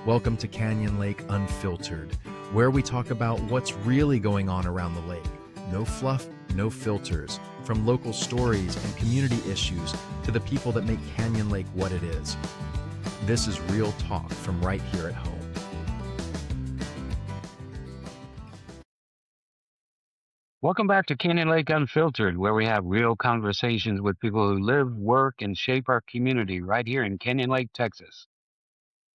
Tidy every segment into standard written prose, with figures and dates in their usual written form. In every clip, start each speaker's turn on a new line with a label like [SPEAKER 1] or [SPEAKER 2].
[SPEAKER 1] Welcome to Canyon Lake Unfiltered, where we talk about what's really going on around the lake. No fluff, no filters. From local stories and community issues to the people that make Canyon Lake what it is. This is real talk from right here at home.
[SPEAKER 2] Welcome back to Canyon Lake Unfiltered, where we have real conversations with people who live, work, and shape our community right here in Canyon Lake, Texas.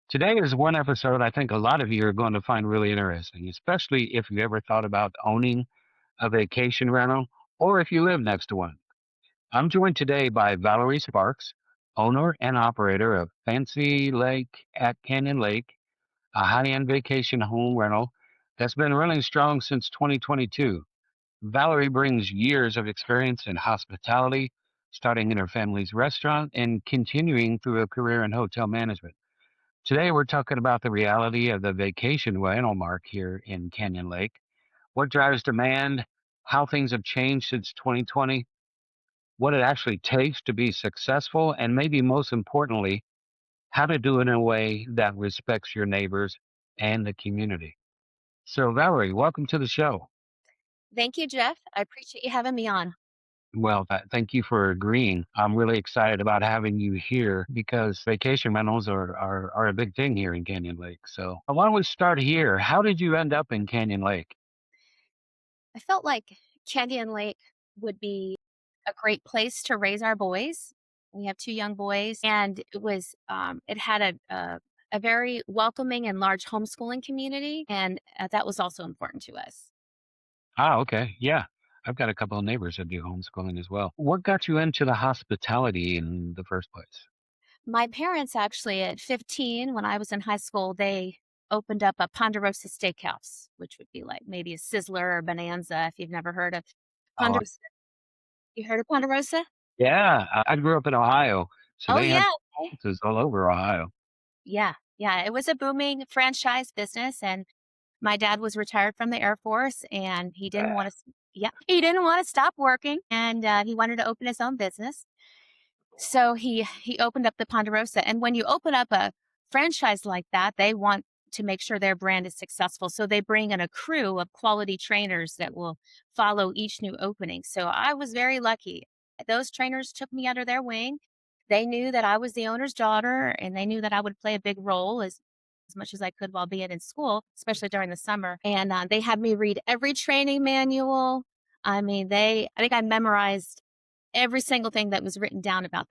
[SPEAKER 2] Today is one episode I think a lot of you are going to find really interesting, especially if you ever thought about owning a vacation rental or if you live next to one. I'm joined today by Valarie Sparks, owner and operator of Fancy Lake at Canyon Lake, a high-end vacation home rental that's been running strong since 2022. Valarie brings years of experience in hospitality, starting in her family's restaurant and continuing through a career in hotel management. Today, we're talking about the reality of the vacation rental market here in Canyon Lake, what drives demand, how things have changed since 2020, what it actually takes to be successful, and maybe most importantly, how to do it in a way that respects your neighbors and the community. So, Valarie, welcome to the show.
[SPEAKER 3] Thank you, Jeff. I appreciate you having me on.
[SPEAKER 2] Well, thank you for agreeing. I'm really excited about having you here because vacation rentals are a big thing here in Canyon Lake. So why don't we start here? How did you end up in Canyon Lake?
[SPEAKER 3] I felt like Canyon Lake would be a great place to raise our boys. We have two young boys, and it had a very welcoming and large homeschooling community, and that was also important to us.
[SPEAKER 2] Ah, okay. Yeah. I've got a couple of neighbors that do homeschooling as well. What got you into the hospitality in the first place?
[SPEAKER 3] My parents actually, at 15, when I was in high school, they opened up a Ponderosa Steakhouse, which would be like maybe a Sizzler or Bonanza if you've never heard of
[SPEAKER 2] Oh,
[SPEAKER 3] Ponderosa. You heard of Ponderosa?
[SPEAKER 2] yeah. I grew up in Ohio, so
[SPEAKER 3] Oh,
[SPEAKER 2] they had
[SPEAKER 3] yeah.
[SPEAKER 2] offices all over Ohio.
[SPEAKER 3] Yeah, yeah, it was a booming franchise business, and my dad was retired from the Air Force, and he didn't
[SPEAKER 2] Yeah.
[SPEAKER 3] wanna he didn't wanna stop working, and, he wanted to open his own business. So he opened up the Ponderosa, and when you open up a franchise like that, they want to make sure their brand is successful, so they bring in a crew of quality trainers that will follow each new opening. So I was very lucky. Those trainers took me under their wing. They knew that I was the owner's daughter, and they knew that I would play a big role as much as I could while being in school, especially during the summer. And they had me read every training manual. I mean, I think I memorized every single thing that was written down about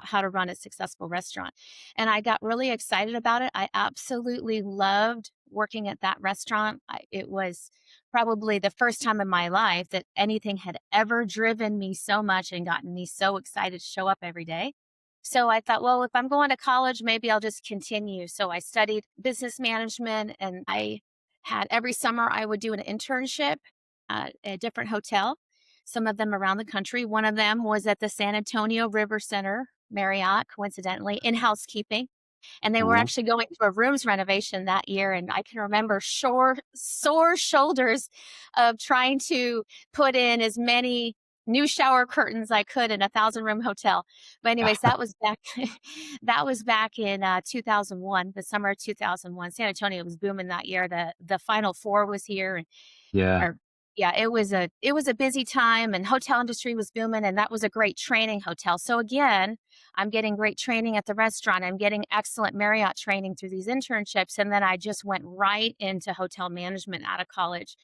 [SPEAKER 3] how to run a successful restaurant. And I got really excited about it. I absolutely loved working at that restaurant. It was probably the first time in my life that anything had ever driven me so much and gotten me so excited to show up every day. So I thought, well, if I'm going to college, maybe I'll just continue. So I studied business management, and I had every summer I would do an internship at a different hotel, some of them around the country. One of them was at the San Antonio River Center Marriott, coincidentally, in housekeeping. And they were
[SPEAKER 2] Mhm.
[SPEAKER 3] actually going through a rooms renovation that year. And I can remember sore shoulders of trying to put in as many new shower curtains I could in a 1,000-room hotel. But anyways, that was back that was back in 2001, the summer of 2001. San Antonio was booming that year. The Final Four was here, and
[SPEAKER 2] Yeah.
[SPEAKER 3] or yeah, it was a busy time, and hotel industry was booming, and that was a great training hotel. So again, I'm getting great training at the restaurant. I'm getting excellent Marriott training through these internships, and then I just went right into hotel management out of college.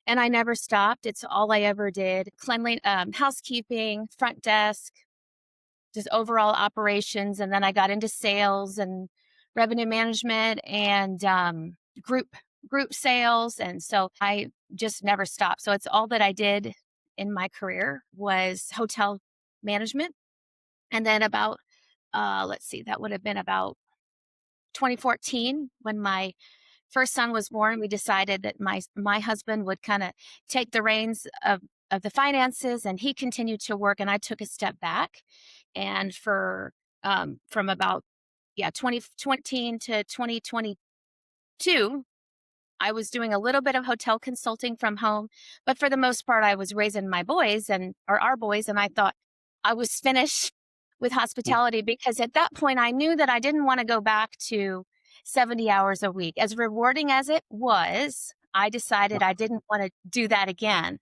[SPEAKER 3] And I never stopped. It's all I ever did. Cleanly, housekeeping, front desk, just overall operations. And then I got into sales and revenue management and group sales. And so I just never stopped. So it's all that I did in my career was hotel management. And then about let's see, that would have been about 2014 when my first son was born. We decided that my husband would kind of take the reins of the finances, and he continued to work, and I took a step back. And for from about 2020 to 2022, I was doing a little bit of hotel consulting from home, but for the most part, I was raising my boys or our boys, and I thought I was finished with hospitality because at that point I knew that I didn't want to go back to 70 hours a week. As rewarding as it was, I decided I didn't want to do that again.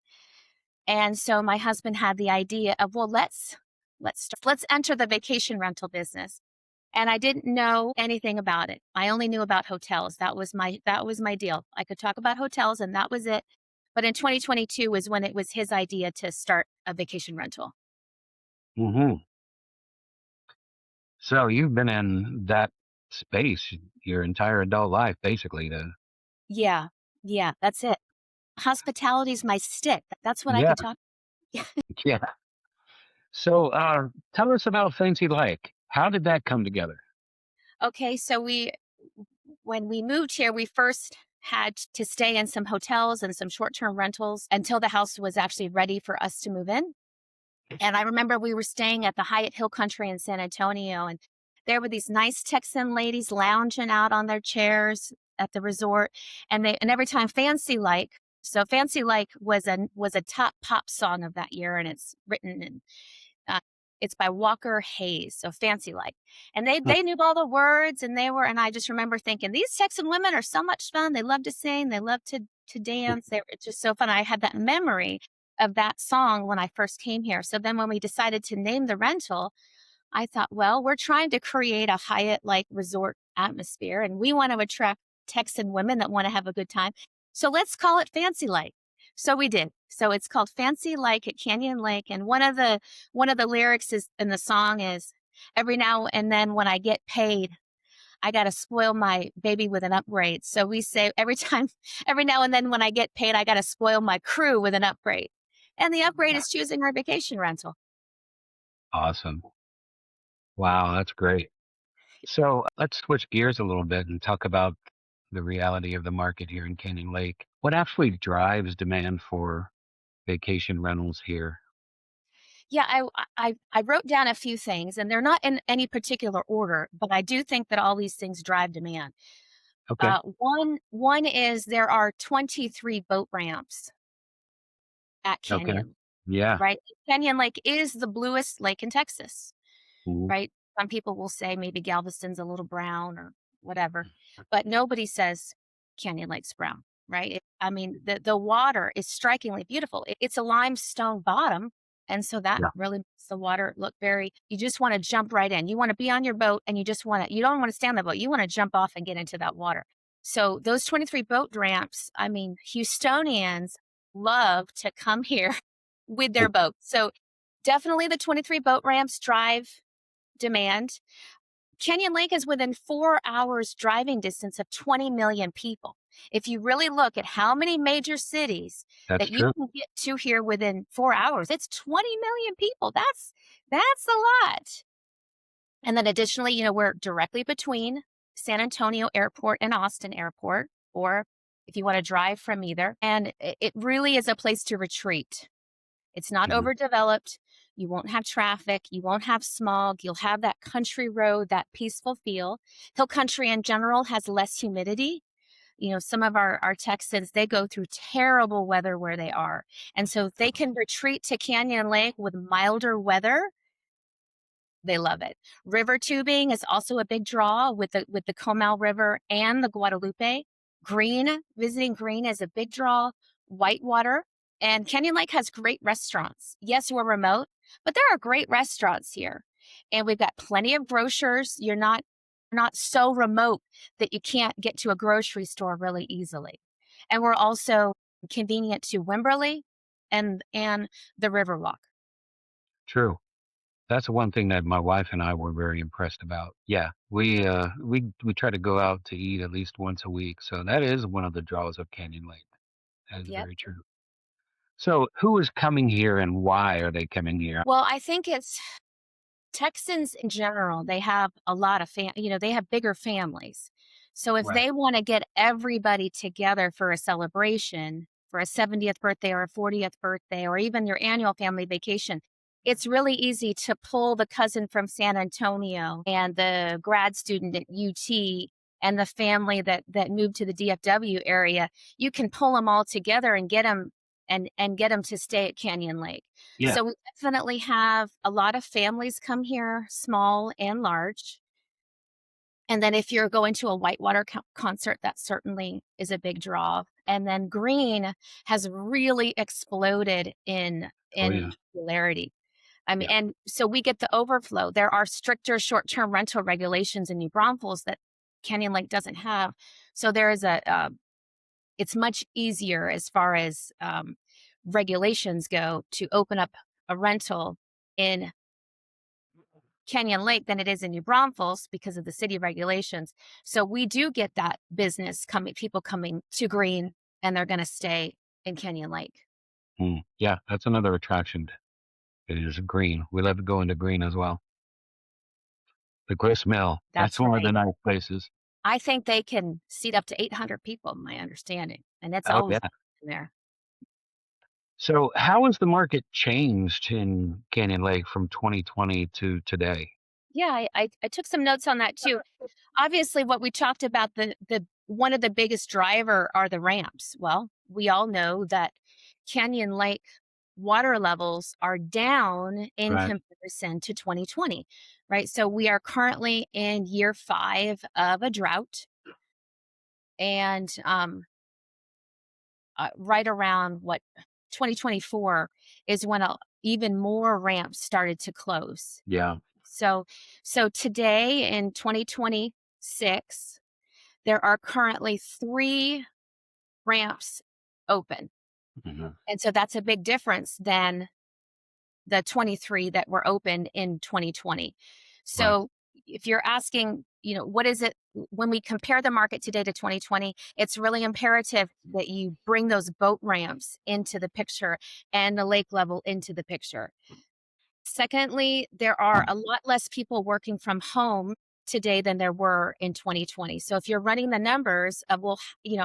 [SPEAKER 3] And so my husband had the idea of, well, let's enter the vacation rental business. And I didn't know anything about it. I only knew about hotels. That was my deal. I could talk about hotels and that was it. But in 2022 was when it was his idea to start a vacation rental.
[SPEAKER 2] Hmm. So you've been in that space your entire adult life, basically. To
[SPEAKER 3] Yeah. Yeah, that's it. Hospitality's my stick. That's what I
[SPEAKER 2] Yeah,
[SPEAKER 3] could talk.
[SPEAKER 2] yeah. So tell us about Fancy Lake. How did that come together?
[SPEAKER 3] Okay, so when we moved here, we first had to stay in some hotels and some short-term rentals until the house was actually ready for us to move in. And I remember we were staying at the Hyatt Hill Country in San Antonio, and there were these nice Texan ladies lounging out on their chairs at the resort. And every time Fancy Like was a top pop song of that year, and it's written in uh, it's by Walker Hayes, so Fancy Like. And they knew all the words, and I just remember thinking, these Texan women are so much fun. They love to sing, they love to dance. It's just so fun. I had that memory of that song when I first came here. So then when we decided to name the rental, I thought, well, we're trying to create a Hyatt like resort atmosphere and we want to attract Texan women that want to have a good time. So let's call it Fancy Like. So we did. So it's called Fancy Like at Canyon Lake. And one of the lyrics is in the song is, every now and then when I get paid, I got to spoil my baby with an upgrade. So we say every now and then when I get paid, I got to spoil my crew with an upgrade. And the upgrade is choosing our vacation rental.
[SPEAKER 2] Awesome. Wow, that's great. So let's switch gears a little bit and talk about the reality of the market here in Canyon Lake. What actually drives demand for vacation rentals here?
[SPEAKER 3] Yeah, I wrote down a few things, and they're not in any particular order, but I do think that all these things drive demand.
[SPEAKER 2] Okay.
[SPEAKER 3] One is there are 23 boat ramps at
[SPEAKER 2] Okay.
[SPEAKER 3] Canyon,
[SPEAKER 2] Yeah.
[SPEAKER 3] right? Canyon Lake is the bluest lake in Texas.
[SPEAKER 2] Mhm.
[SPEAKER 3] Right? Some people will say maybe Galveston's a little brown or whatever, but nobody says Canyon Lake's brown, right? I mean, the water is strikingly beautiful. It's a limestone bottom, and so that
[SPEAKER 2] Yeah.
[SPEAKER 3] really makes the water look very. You just want to jump right in. You want to be on your boat, and you don't want to stay on the boat. You want to jump off and get into that water. So those 23 boat ramps. I mean, Houstonians love to come here with their boats. So definitely the 23 boat ramps drive demand. Canyon Lake is within 4 hours driving distance of 20 million people. If you really look at how many major cities
[SPEAKER 2] That's
[SPEAKER 3] that you
[SPEAKER 2] true.
[SPEAKER 3] can get to here within 4 hours, it's 20 million people. That's a lot. And then additionally, we're directly between San Antonio Airport and Austin Airport, or if you want to drive from either. And it really is a place to retreat. It's not
[SPEAKER 2] Mhm.
[SPEAKER 3] overdeveloped. You won't have traffic. You won't have smog. You'll have that country road, that peaceful feel. Hill country in general has less humidity. Some of our Texans, they go through terrible weather where they are. And so if they can retreat to Canyon Lake with milder weather, they love it. River tubing is also a big draw with the Comal River and the Guadalupe. Visiting Green is a big draw. Whitewater and Canyon Lake has great restaurants. Yes, we're remote, but there are great restaurants here. And we've got plenty of grocers. You're not so remote that you can't get to a grocery store really easily. And we're also convenient to Wimberley and the Riverwalk.
[SPEAKER 2] True. That's one thing that my wife and I were very impressed about. Yeah, we try to go out to eat at least once a week, so that is one of the draws of Canyon Lake. That is
[SPEAKER 3] Yep.
[SPEAKER 2] very true. So, who is coming here and why are they coming here?
[SPEAKER 3] Well, I think it's Texans in general, they have a lot of they have bigger families. So if
[SPEAKER 2] Right.
[SPEAKER 3] they want to get everybody together for a celebration, for a 70th birthday or a 40th birthday, or even your annual family vacation, it's really easy to pull the cousin from San Antonio and the grad student at UT and the family that moved to the DFW area. You can pull them all together and get them to stay at Canyon Lake.
[SPEAKER 2] Yeah.
[SPEAKER 3] So we definitely have a lot of families come here, small and large. And then if you're going to a whitewater concert, that certainly is a big draw. And then green has really exploded in
[SPEAKER 2] Oh yeah.
[SPEAKER 3] popularity. I mean,
[SPEAKER 2] Yeah.
[SPEAKER 3] and so we get the overflow. There are stricter short-term rental regulations in New Braunfels that Canyon Lake doesn't have. So there is it's much easier as far as regulations go to open up a rental in Canyon Lake than it is in New Braunfels because of the city regulations. So we do get that business coming, people coming to Green, and they're going to stay in Canyon Lake.
[SPEAKER 2] Yeah, that's another attraction. It is green. We love to go into green as well. The grist mill. That's
[SPEAKER 3] That's
[SPEAKER 2] one of the
[SPEAKER 3] right.
[SPEAKER 2] nice places.
[SPEAKER 3] I think they can seat up to 800 people, my understanding, and it's
[SPEAKER 2] Oh
[SPEAKER 3] always
[SPEAKER 2] yeah.
[SPEAKER 3] in there.
[SPEAKER 2] So how has the market changed in Canyon Lake from 2020 to today?
[SPEAKER 3] Yeah, I took some notes on that too. Obviously, what we talked about, the one of the biggest driver are the ramps. Well, we all know that Canyon Lake water levels are down in
[SPEAKER 2] Right.
[SPEAKER 3] comparison to 2020, right? So we are currently in year 5 of a drought, and right around 2024 is when even more ramps started to close.
[SPEAKER 2] Yeah.
[SPEAKER 3] So today in 2026, there are currently 3 ramps open.
[SPEAKER 2] Mhm.
[SPEAKER 3] And so that's a big difference than the 23 that were open in 2020.
[SPEAKER 2] Right.
[SPEAKER 3] So if you're asking, what is it when we compare the market today to 2020, it's really imperative that you bring those boat ramps into the picture and the lake level into the picture. Secondly, there are a lot less people working from home today than there were in 2020. So if you're running the numbers of, well,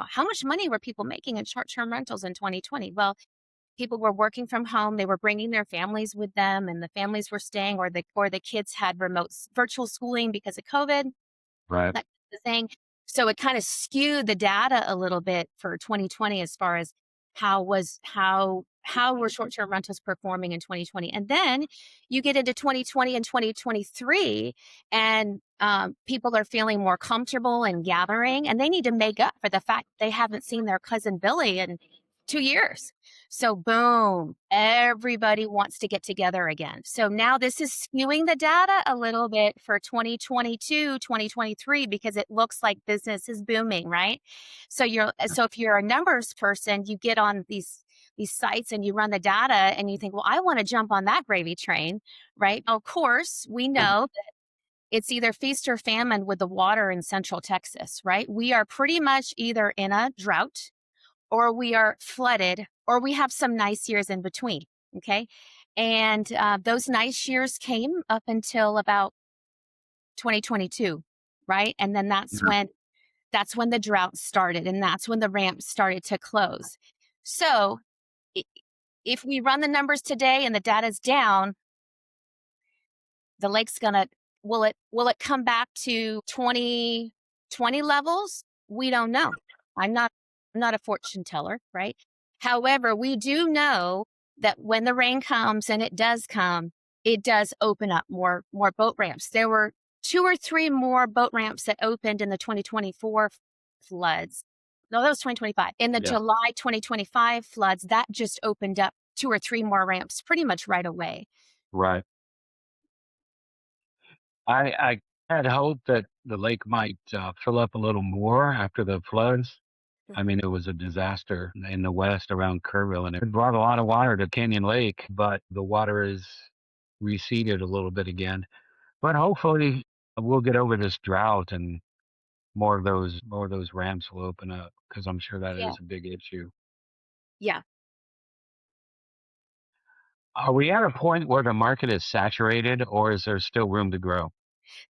[SPEAKER 3] how much money were people making in short-term rentals in 2020? Well, people were working from home, they were bringing their families with them, and the families were staying, or the kids had virtual schooling because of COVID,
[SPEAKER 2] Right.
[SPEAKER 3] that kind of thing. So it kind of skewed the data a little bit for 2020 as far as how were short-term rentals performing in 2020. And then you get into 2020 and 2023, and people are feeling more comfortable and gathering, and they need to make up for the fact they haven't seen their cousin Billy in 2 years. So boom, everybody wants to get together again. So now this is skewing the data a little bit for 2022, 2023, because it looks like business is booming, right? So if you're a numbers person, you get on these sites and you run the data and you think, well, I want to jump on that gravy train, right? Of course, we know that it's either feast or famine with the water in Central Texas, right? We are pretty much either in a drought, or we are flooded, or we have some nice years in between. Okay. And those nice years came up until about 2022, right? And then that's when the drought started, and that's when the ramps started to close. So if we run the numbers today and the data's down, the lake's gonna will it come back to 2020 levels? We don't know. I'm not a fortune teller, right? However, we do know that when the rain comes, and it does come, it does open up more boat ramps. There were 2 or 3 more boat ramps that opened in the 2024 floods. No, that was 2025. In the
[SPEAKER 2] Yeah.
[SPEAKER 3] July 2025 floods, that just opened up 2 or 3 more ramps pretty much right away.
[SPEAKER 2] Right. I had hoped that the lake might fill up a little more after the floods. I mean, it was a disaster in the west around Kerrville, and it brought a lot of water to Canyon Lake, but the water is receded a little bit again. But hopefully, we'll get over this drought, and more of those ramps will open up, because I'm sure that
[SPEAKER 3] Yeah.
[SPEAKER 2] is a big issue.
[SPEAKER 3] Yeah.
[SPEAKER 2] Are we at a point where the market is saturated, or is there still room to grow?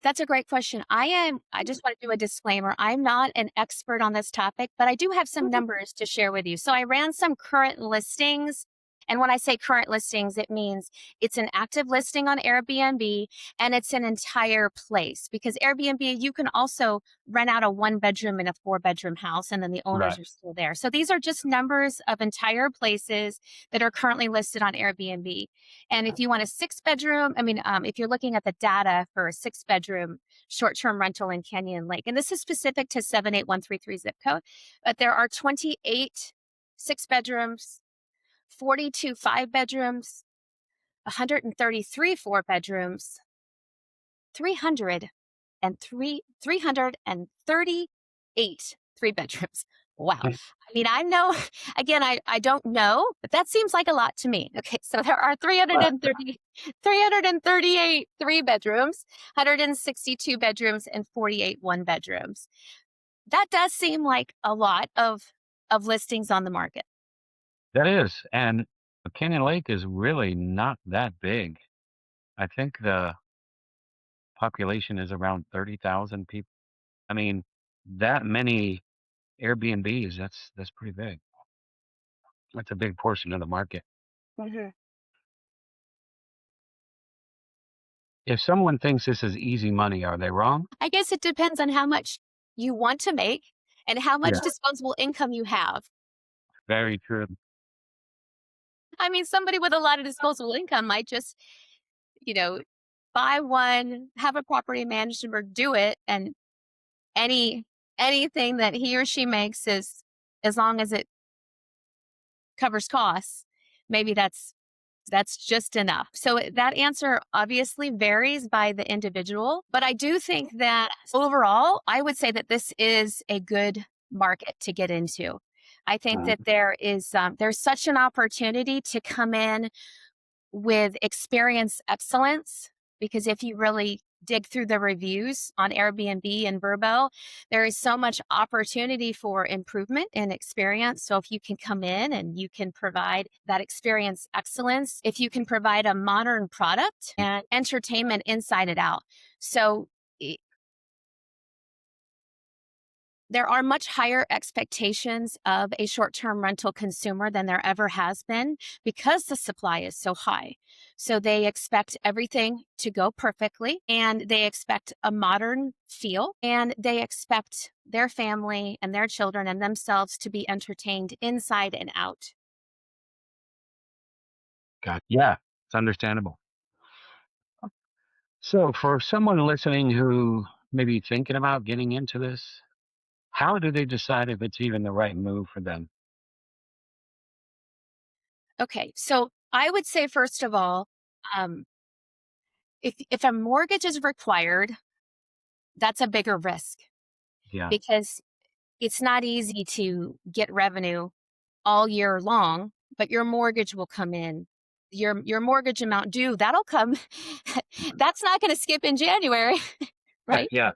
[SPEAKER 3] That's a great question. I just want to do a disclaimer. I'm not an expert on this topic, but I do have some numbers to share with you. So I ran some current listings, And when I say current listings, it means it's an active listing on Airbnb and it's an entire place, because Airbnb, you can also rent out a 1-bedroom and a 4-bedroom house and then the owners
[SPEAKER 2] Right.
[SPEAKER 3] are still there. So these are just numbers of entire places that are currently listed on Airbnb. And if you want a 6-bedroom, if you're looking at the data for a 6-bedroom short-term rental in Canyon Lake, and this is specific to 78133 zip code, but there are 28 6-bedrooms, 42 5-bedrooms, 133 4-bedrooms, 338 3-bedrooms. Wow. I know, again, I don't know, but that seems like a lot to me. Okay, so there are 338 3-bedrooms, 162 bedrooms, and 48 1-bedrooms. That does seem like a lot of listings on the market.
[SPEAKER 2] That is. And Canyon Lake is really not that big. I think the population is around 30,000 people. I mean, that many Airbnbs, that's pretty big. That's a big portion of the market.
[SPEAKER 3] Mhm.
[SPEAKER 2] If someone thinks this is easy money, are they wrong?
[SPEAKER 3] I guess it depends on how much you want to make and how much
[SPEAKER 2] Yeah,
[SPEAKER 3] disposable income you have.
[SPEAKER 2] very true.
[SPEAKER 3] Somebody with a lot of disposable income might just, you know, buy one, have a property manager do it, and any anything that he or she makes is, as long as it covers costs, maybe that's just enough. So that answer obviously varies by the individual, but I do think that overall, I would say that this is a good market to get into. I think that there's such an opportunity to come in with experience excellence, because if you really dig through the reviews on Airbnb and Vrbo, there is so much opportunity for improvement and experience. So if you can come in and you can provide that experience excellence, if you can provide a modern product and entertainment inside and out. So there are much higher expectations of a short-term rental consumer than there ever has been, because the supply is so high. So they expect everything to go perfectly, and they expect a modern feel, and they expect their family and their children and themselves to be entertained inside and out.
[SPEAKER 2] Yeah, it's understandable. So, for someone listening who may be thinking about getting into this, how do they decide if it's even the right move for them?
[SPEAKER 3] Okay, so I would say, first of all, um, if a mortgage is required, that's a bigger risk,
[SPEAKER 2] Yeah.
[SPEAKER 3] because it's not easy to get revenue all year long, but your mortgage will come in. Your mortgage amount due, that'll come. That's not going to skip in January, right?
[SPEAKER 2] Yeah.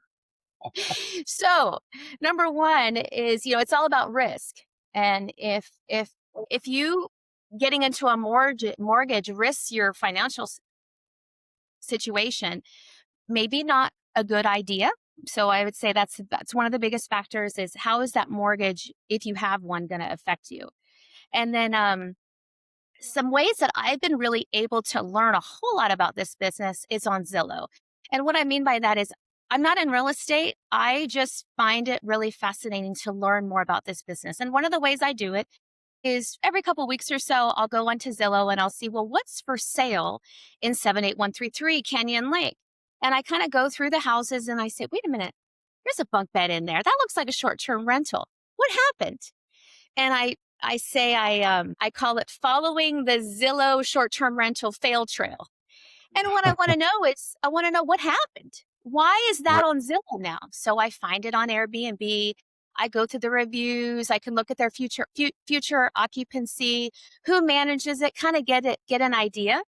[SPEAKER 3] So, number one is, it's all about risk. And if you getting into a mortgage risks your financial situation, maybe not a good idea. So I would say that's one of the biggest factors, is how is that mortgage, if you have one, going to affect you? And then some ways that I've been really able to learn a whole lot about this business is on Zillow. And what I mean by that is, I'm not in real estate. I just find it really fascinating to learn more about this business. And one of the ways I do it is every couple weeks or so, I'll go onto Zillow and I'll see, well, what's for sale in 78133 Canyon Lake? And I kind of go through the houses and I say, wait a minute, there's a bunk bed in there. That looks like a short-term rental. What happened? And I call it following the Zillow short-term rental fail trail. And what I want to know is, I want to know what happened. Why is that
[SPEAKER 2] Right.
[SPEAKER 3] on Zillow now? So I find it on Airbnb. I go through the reviews. I can look at their future occupancy, who manages it, kind of get an idea.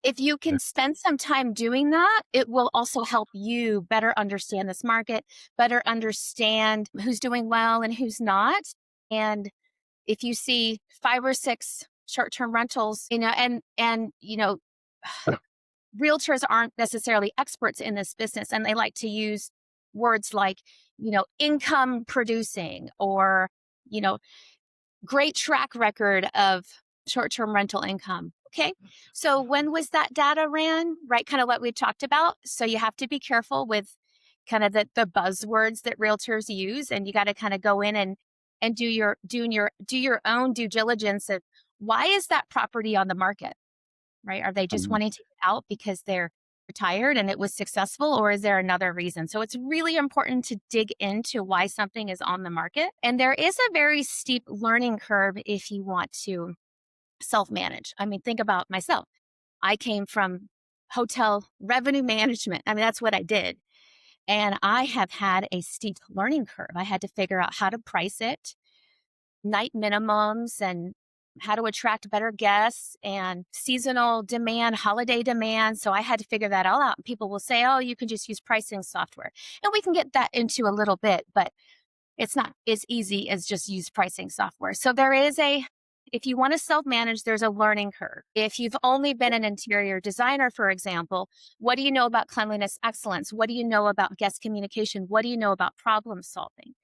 [SPEAKER 3] If you can spend some time doing that, it will also help you better understand this market, better understand who's doing well and who's not. And if you see 5 or 6 short-term rentals, and realtors aren't necessarily experts in this business, and they like to use words like, income producing, or, great track record of short-term rental income. Okay, so when was that data ran? Right, kind of what we talked about. So you have to be careful with kind of the buzzwords that realtors use, and you got to kind of go in and do your own due diligence of why is that property on the market, right? Are they just
[SPEAKER 2] Mhm.
[SPEAKER 3] wanting to get out because they're retired and it was successful, or is there another reason? So it's really important to dig into why something is on the market. And there is a very steep learning curve if you want to self-manage. I mean, think about myself. I came from hotel revenue management. I mean, that's what I did. And I have had a steep learning curve. I had to figure out how to price it, night minimums, and how to attract better guests and seasonal demand, holiday demand. So I had to figure that all out. People will say, oh, you can just use pricing software. And we can get that into a little bit, but it's not as easy as just use pricing software. So if you want to self-manage, there's a learning curve. If you've only been an interior designer, for example, what do you know about cleanliness excellence? What do you know about guest communication? What do you know about problem solving?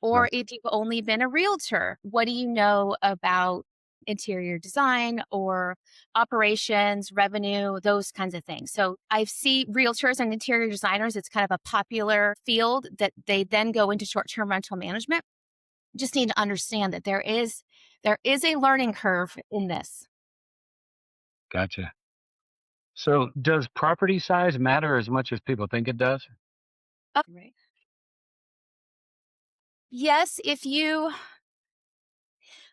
[SPEAKER 3] Or
[SPEAKER 2] Right.
[SPEAKER 3] if you've only been a realtor, what do you know about interior design or operations, revenue, those kinds of things. So I see realtors and interior designers, it's kind of a popular field that they then go into short-term rental management. Just need to understand that there is a learning curve in this.
[SPEAKER 2] Gotcha. So does property size matter as much as people think it does?
[SPEAKER 3] Right. Yes,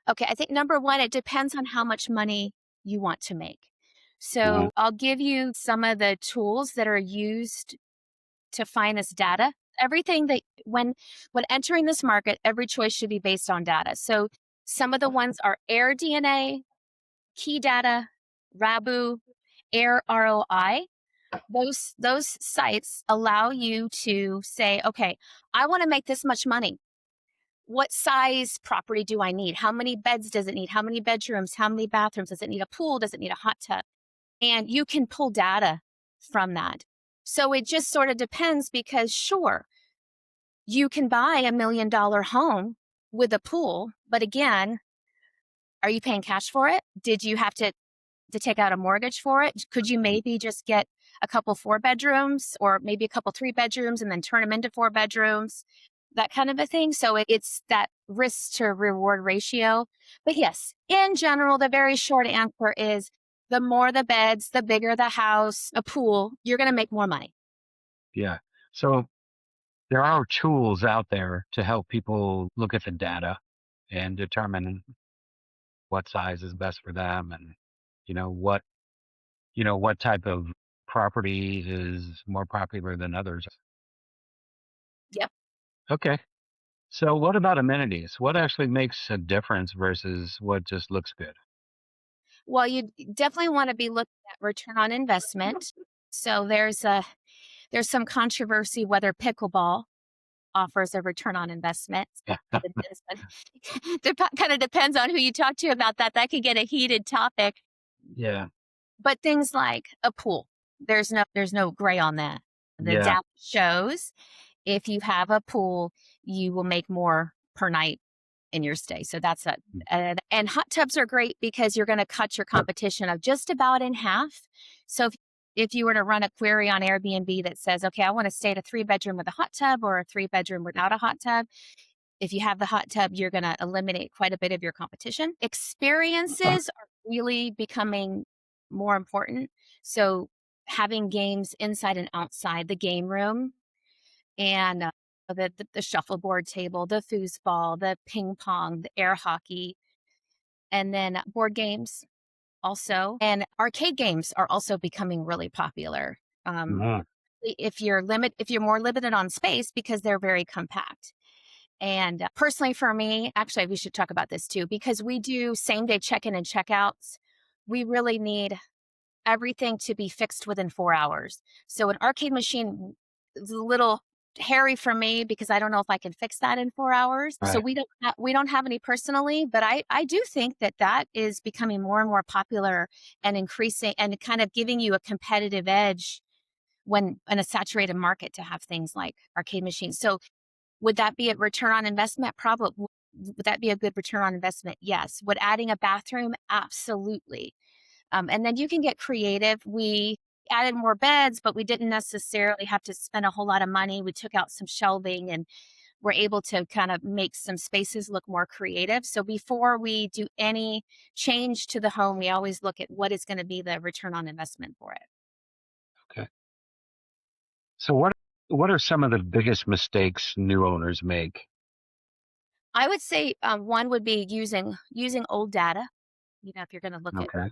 [SPEAKER 3] okay, I think number one, it depends on how much money you want to make.
[SPEAKER 2] Uh,
[SPEAKER 3] So I'll give you some of the tools that are used to find this data. Everything that when entering this market, every choice should be based on data. So some of the ones are Air DNA, Key Data, Rabu, Air ROI. Those sites allow you to say, okay, I want to make this much money. What size property do I need? How many beds does it need? How many bedrooms? How many bathrooms? Does it need a pool? Does it need a hot tub? And you can pull data from that. So it just sort of depends because, sure, you can buy $1 million home with a pool, but again, are you paying cash for it? Did you have to take out a mortgage for it? Could you maybe just get a couple 4 bedrooms or maybe a couple 3 bedrooms and then turn them into 4 bedrooms? That kind of a thing. So it's that risk to reward ratio. But yes, in general, the very short answer is the more the beds, the bigger the house, a pool, you're going to make more money.
[SPEAKER 2] yeah. So there are tools out there to help people look at the data and determine what size is best for them and you know what what type of property is more popular than others.
[SPEAKER 3] Yep.
[SPEAKER 2] Okay. So what about amenities? What actually makes a difference versus what just looks good?
[SPEAKER 3] Well, you definitely want to be looking at return on investment. So there's some controversy whether pickleball offers a return on investment. So it depends kind of depends on who you talk to about that. That could get a heated topic.
[SPEAKER 2] Yeah.
[SPEAKER 3] But things like a pool, there's no gray on that. The
[SPEAKER 2] Yeah.
[SPEAKER 3] data shows if you have a pool, you will make more per night in your stay. So that's a and hot tubs are great because you're going to cut your competition of just about in half. So if you were to run a query on Airbnb that says, okay, I want to stay at a 3 bedroom with a hot tub or a 3 bedroom without a hot tub, if you have the hot tub, you're going to eliminate quite a bit of your competition. Experiences are really becoming more important. So having games inside and outside the game room and the shuffleboard table, the foosball, the ping pong, the air hockey, and then board games also. And arcade games are also becoming really popular. Um,
[SPEAKER 2] Mhm.
[SPEAKER 3] if you're more limited on space because they're very compact. And personally, for me, actually, we should talk about this too, because we do same day check in and checkouts. We really need everything to be fixed within 4 hours. So an arcade machine is a little hairy for me because I don't know if I can fix that in 4 hours. So
[SPEAKER 2] Right.
[SPEAKER 3] we don't have any personally, but I do think that is becoming more and more popular and increasing and kind of giving you a competitive edge when in a saturated market to have things like arcade machines. So would that be a return on investment? Probably. would that be a good return on investment? Yes. Would adding a bathroom? Absolutely. And then you can get creative. We added more beds, but we didn't necessarily have to spend a whole lot of money. We took out some shelving and we're able to kind of make some spaces look more creative. So before we do any change to the home, we always look at what is going to be the return on investment for it.
[SPEAKER 2] Okay. So what are some of the biggest mistakes new owners make?
[SPEAKER 3] I would say one would be using old data. If you're going to look at
[SPEAKER 2] Okay.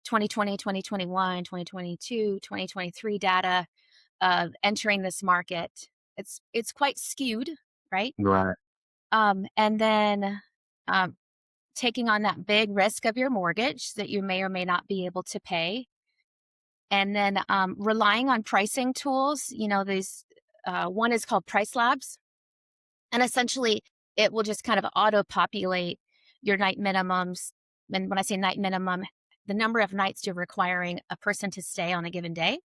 [SPEAKER 3] 2020, 2021, 2022, 2023 data of entering this market, it's quite skewed, right?
[SPEAKER 2] Right.
[SPEAKER 3] And then taking on that big risk of your mortgage that you may or may not be able to pay. And then relying on pricing tools, these one is called Price Labs. And essentially, it will just kind of auto populate your night minimums. And when I say night minimum, the number of nights you're requiring a person to stay on a given day.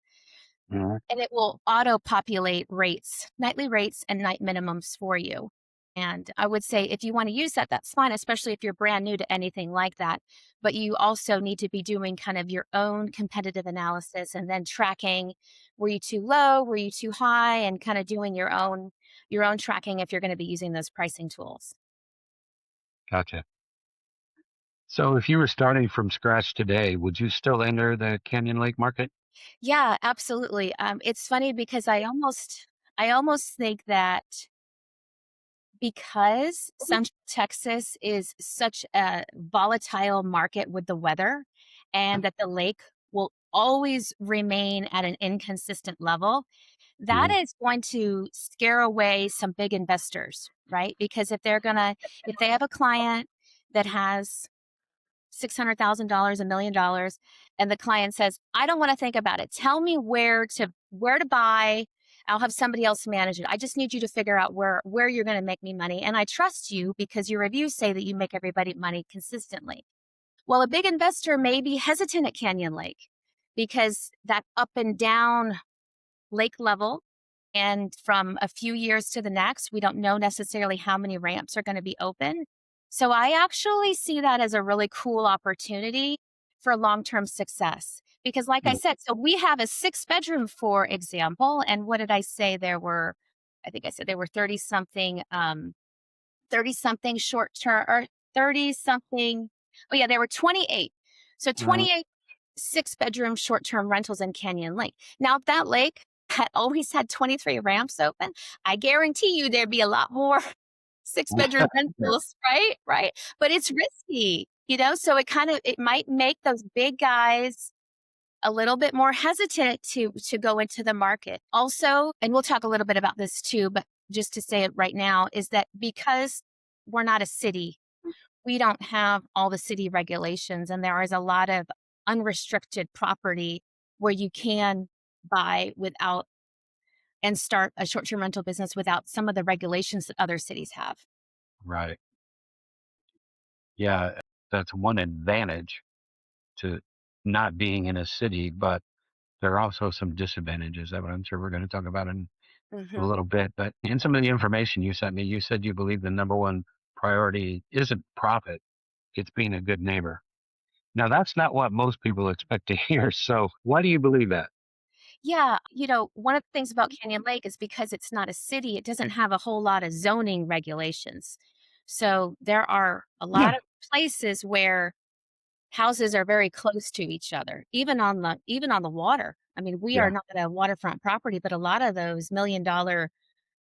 [SPEAKER 2] Mhm.
[SPEAKER 3] And it will auto populate rates, nightly rates and night minimums for you. And I would say if you want to use that, that's fine, especially if you're brand new to anything like that. But you also need to be doing kind of your own competitive analysis and then tracking, were you too low, were you too high, and kind of doing your own tracking if you're going to be using those pricing tools.
[SPEAKER 2] Gotcha. So if you were starting from scratch today, would you still enter the Canyon Lake market?
[SPEAKER 3] Yeah, absolutely. It's funny because I almost think that because Central Texas is such a volatile market with the weather and that the lake will always remain at an inconsistent level, that
[SPEAKER 2] Mhm.
[SPEAKER 3] is going to scare away some big investors, right? Because if they have a client that has $600,000, $1 million, and the client says, "I don't want to think about it. Tell me where to buy. I'll have somebody else manage it. I just need you to figure out where you're going to make me money, and I trust you because your reviews say that you make everybody money consistently." Well, a big investor may be hesitant at Canyon Lake because that up and down lake level. And from a few years to the next, we don't know necessarily how many ramps are going to be open. So I actually see that as a really cool opportunity for long-term success. Because like I
[SPEAKER 2] Mm.
[SPEAKER 3] said, so we have a 6 bedroom, for example. And what did I say? I think I said there were 30 something short term or 30 something. Oh yeah, there were 28. So
[SPEAKER 2] Mhm.
[SPEAKER 3] 28 6 bedroom short term rentals in Canyon Lake. Now, if that lake had always had 23 ramps open, I guarantee you there'd be a lot more 6 bedroom
[SPEAKER 2] Yeah.
[SPEAKER 3] rentals, right? Right. But it's risky, so it might make those big guys a little bit more hesitant to go into the market. Also, and we'll talk a little bit about this too, but just to say it right now, is that because we're not a city, we don't have all the city regulations, and there is a lot of unrestricted property where you can buy without and start a short-term rental business without some of the regulations that other cities have.
[SPEAKER 2] Right. Yeah, that's one advantage to not being in a city, but there are also some disadvantages that I'm sure we're going to talk about in a
[SPEAKER 3] Mhm.
[SPEAKER 2] little bit. But in some of the information you sent me, you said you believe the number one priority isn't profit, it's being a good neighbor. Now, that's not what most people expect to hear. So, why do you believe that?
[SPEAKER 3] Yeah, one of the things about Canyon Lake is because it's not a city, it doesn't have a whole lot of zoning regulations. So there are a
[SPEAKER 2] Yeah.
[SPEAKER 3] lot of places where houses are very close to each other, even on the water. I mean, we
[SPEAKER 2] Yeah.
[SPEAKER 3] are not a waterfront property, but a lot of those $1 million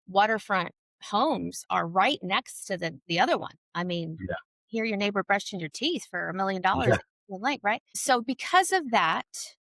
[SPEAKER 3] waterfront homes are right next to the other one. I mean,
[SPEAKER 2] Yeah.
[SPEAKER 3] hear your neighbor brushing your teeth for $1 million
[SPEAKER 2] Yeah.
[SPEAKER 3] at Canyon Lake, right? So because of that,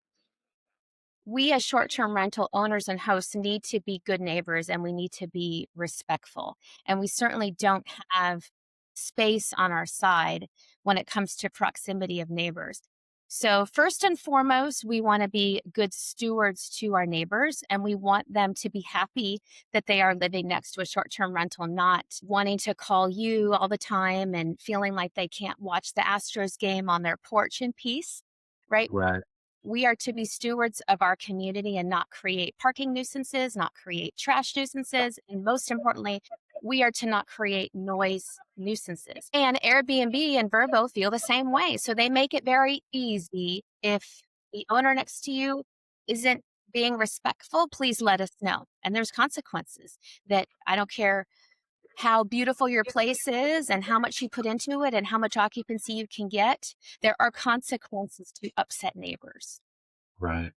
[SPEAKER 3] we as short-term rental owners and hosts need to be good neighbors and we need to be respectful. And we certainly don't have space on our side when it comes to proximity of neighbors. So, first and foremost, we want to be good stewards to our neighbors and we want them to be happy that they are living next to a short term rental, not wanting to call you all the time and feeling like they can't watch the Astros game on their porch in peace, right?
[SPEAKER 2] Right.
[SPEAKER 3] We are to be stewards of our community and not create parking nuisances, not create trash nuisances, and most importantly, we are to not create noise nuisances. And Airbnb and Vrbo feel the same way. So they make it very easy. If the owner next to you isn't being respectful, please let us know. And there's consequences that I don't care how beautiful your place is and how much you put into it and how much occupancy you can get. There are consequences to upset neighbors.
[SPEAKER 2] Right.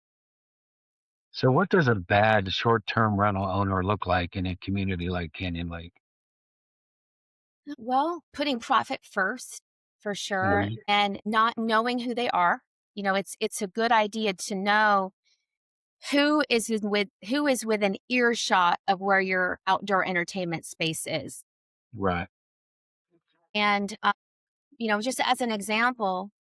[SPEAKER 2] So what does a bad short-term rental owner look like in a community like Canyon Lake?
[SPEAKER 3] Well, putting profit first for sure,
[SPEAKER 2] Mhm.
[SPEAKER 3] and not knowing who they are. It's a good idea to know who is within earshot of where your outdoor entertainment space is.
[SPEAKER 2] Right.
[SPEAKER 3] And just as an example,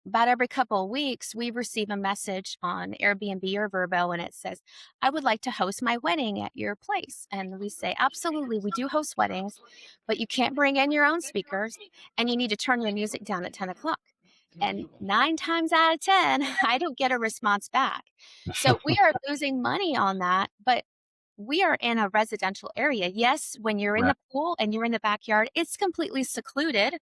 [SPEAKER 3] about every couple of weeks, we receive a message on Airbnb or Vrbo, and it says, "I would like to host my wedding at your place." And we say, "Absolutely, we do host weddings, but you can't bring in your own speakers, and you need to turn your music down at 10 o'clock." And 9 times out of 10, I don't get a response back. So we are losing money on that, but we are in a residential area. Yes, when you're in
[SPEAKER 2] Right.
[SPEAKER 3] the pool and you're in the backyard, it's completely secluded.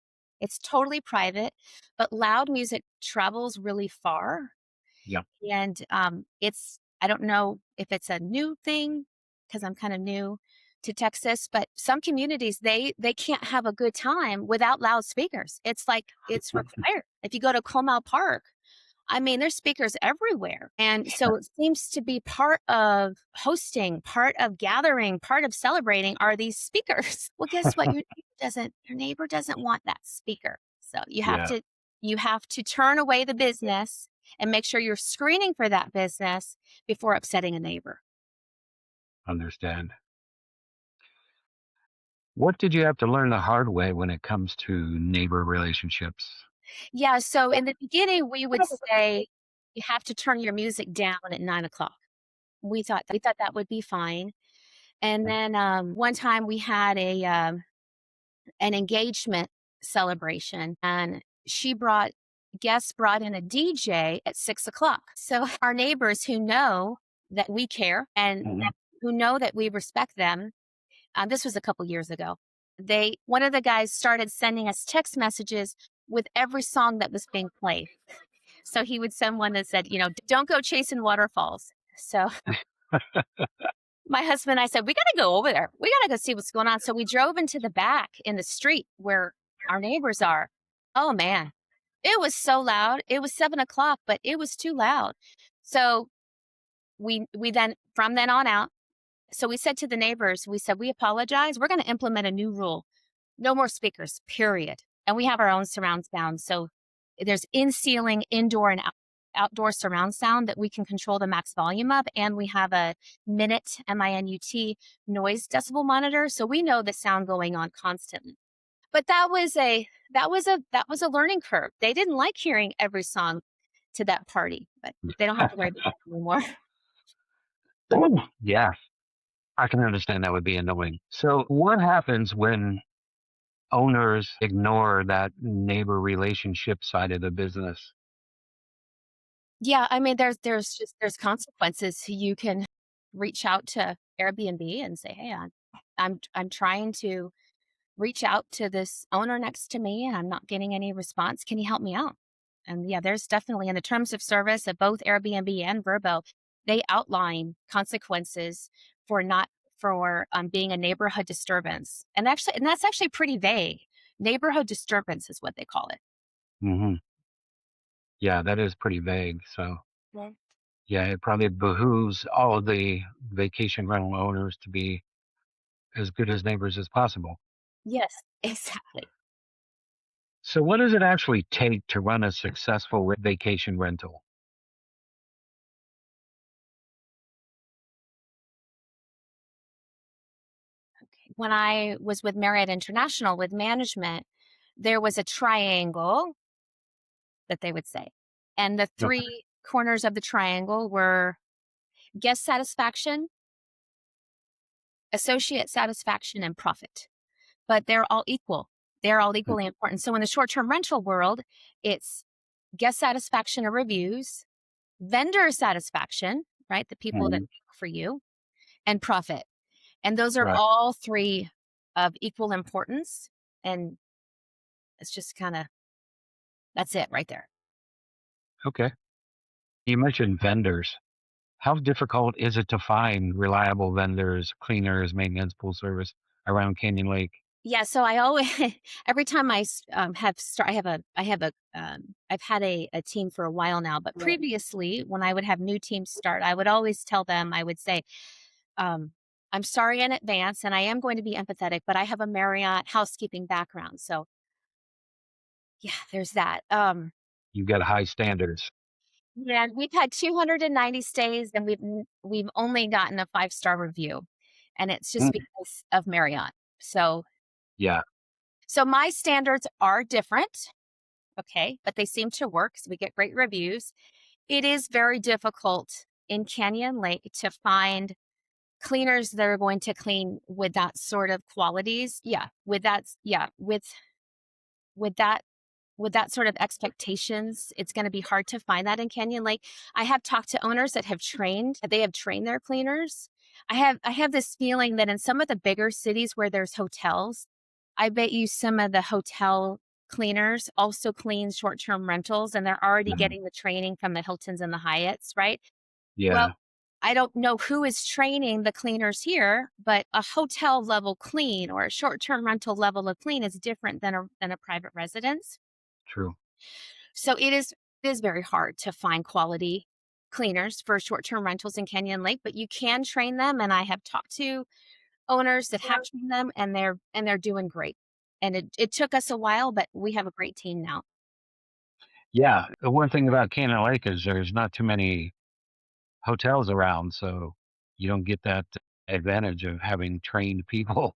[SPEAKER 3] It's totally private, but loud music travels really far.
[SPEAKER 2] Yeah.
[SPEAKER 3] And I don't know if it's a new thing because I'm kind of new to Texas, but some communities, they can't have a good time without loudspeakers. It's like it's required. If you go to Comal Park, I mean, there's speakers everywhere. And so it seems to be part of hosting, part of gathering, part of celebrating are these speakers. Well, guess what? Your neighbor doesn't want that speaker. So
[SPEAKER 2] Yeah.
[SPEAKER 3] you have to turn away the business and make sure you're screening for that business before upsetting a neighbor.
[SPEAKER 2] Understand. What did you have to learn the hard way when it comes to neighbor relationships?
[SPEAKER 3] Yeah. So in the beginning, we would say you have to turn your music down at 9 o'clock. We thought that would be fine. And then one time we had an engagement celebration, and guests brought in a DJ at 6 o'clock. So our neighbors who know that we care and
[SPEAKER 2] Mhm.
[SPEAKER 3] who know that we respect them, this was a couple years ago. One of the guys started sending us text messages with every song that was being played. So he would send one that said, "Don't go chasing waterfalls." So my husband and I said, "We got to go over there. We got to go see what's going on." So we drove into the back in the street where our neighbors are. Oh man, it was so loud. It was 7 o'clock, but it was too loud. So we then from then on out. So we said to the neighbors, we said, "We apologize. We're going to implement a new rule. No more speakers, period." And we have our own surround sound. So there's in-ceiling, indoor, and outdoor surround sound that we can control the max volume of. And we have a minute, MINUT, noise decibel monitor. So we know the sound going on constantly. But that was a learning curve. They didn't like hearing every song to that party, but they don't have to worry about that anymore.
[SPEAKER 2] Yeah, I can understand that would be annoying. So, what happens when owners ignore that neighbor relationship side of the business?
[SPEAKER 3] Yeah, I mean, there's consequences. You can reach out to Airbnb and say, "Hey, I'm trying to reach out to this owner next to me, and I'm not getting any response. Can you help me out?" And yeah, there's definitely in the terms of service of both Airbnb and Vrbo, they outline consequences for not for being a neighborhood disturbance, and that's actually pretty vague. Neighborhood disturbance is what they call it.
[SPEAKER 2] Hmm. Yeah, that is pretty vague. So,
[SPEAKER 3] Yeah.
[SPEAKER 2] yeah, it probably behooves all of the vacation rental owners to be as good as neighbors as possible.
[SPEAKER 3] Yes, exactly.
[SPEAKER 2] So, what does it actually take to run a successful vacation rental?
[SPEAKER 3] When I was with Marriott International with management, there was a triangle that they would say. And the
[SPEAKER 2] Okay.
[SPEAKER 3] three corners of the triangle were guest satisfaction, associate satisfaction, and profit. But they're all equal. They're all equally important. So in the short term rental world, it's guest satisfaction or reviews, vendor satisfaction, right? The people that
[SPEAKER 2] Mhm.
[SPEAKER 3] work for you, and profit. And those are
[SPEAKER 2] Right.
[SPEAKER 3] all three of equal importance. And it's just kind of, that's it right there.
[SPEAKER 2] Okay. You mentioned vendors. How difficult is it to find reliable vendors, cleaners, maintenance, pool service around Canyon Lake?
[SPEAKER 3] Yeah, so I always every time I've had a team for a while now, but previously when I would have new teams start, I would always tell them, I would say, um, I'm sorry in advance, and I am going to be empathetic, but I have a Marriott housekeeping background. So yeah, there's that.
[SPEAKER 2] You've got high standards.
[SPEAKER 3] Yeah, we've had 290 stays, and we've only gotten a 5-star review, and it's just
[SPEAKER 2] Mm,
[SPEAKER 3] because of Marriott. So
[SPEAKER 2] yeah.
[SPEAKER 3] my standards are different. Okay, but they seem to work, so we get great reviews. It is very difficult in Canyon Lake to find cleaners that are going to clean with that sort of qualities. Yeah, with that with that sort of expectations, it's going to be hard to find that in Canyon Lake. I have talked to owners that they have trained their cleaners. I have this feeling that in some of the bigger cities where there's hotels, I bet you some of the hotel cleaners also clean short-term rentals, and they're already
[SPEAKER 2] Mhm.
[SPEAKER 3] getting the training from the Hiltons and the Hyatts, right? Well,
[SPEAKER 2] Yeah,
[SPEAKER 3] I don't know who is training the cleaners here, but a hotel level clean or a short-term rental level of clean is different than a private residence.
[SPEAKER 2] true.
[SPEAKER 3] So it is very hard to find quality cleaners for short-term rentals in Canyon Lake, but you can train them, and I have talked to owners that have trained them, and they're doing great. And it took us a while, but we have a great team now.
[SPEAKER 2] Yeah, the one thing about Canyon Lake is there's not too many hotels around, so you don't get that advantage of having trained people.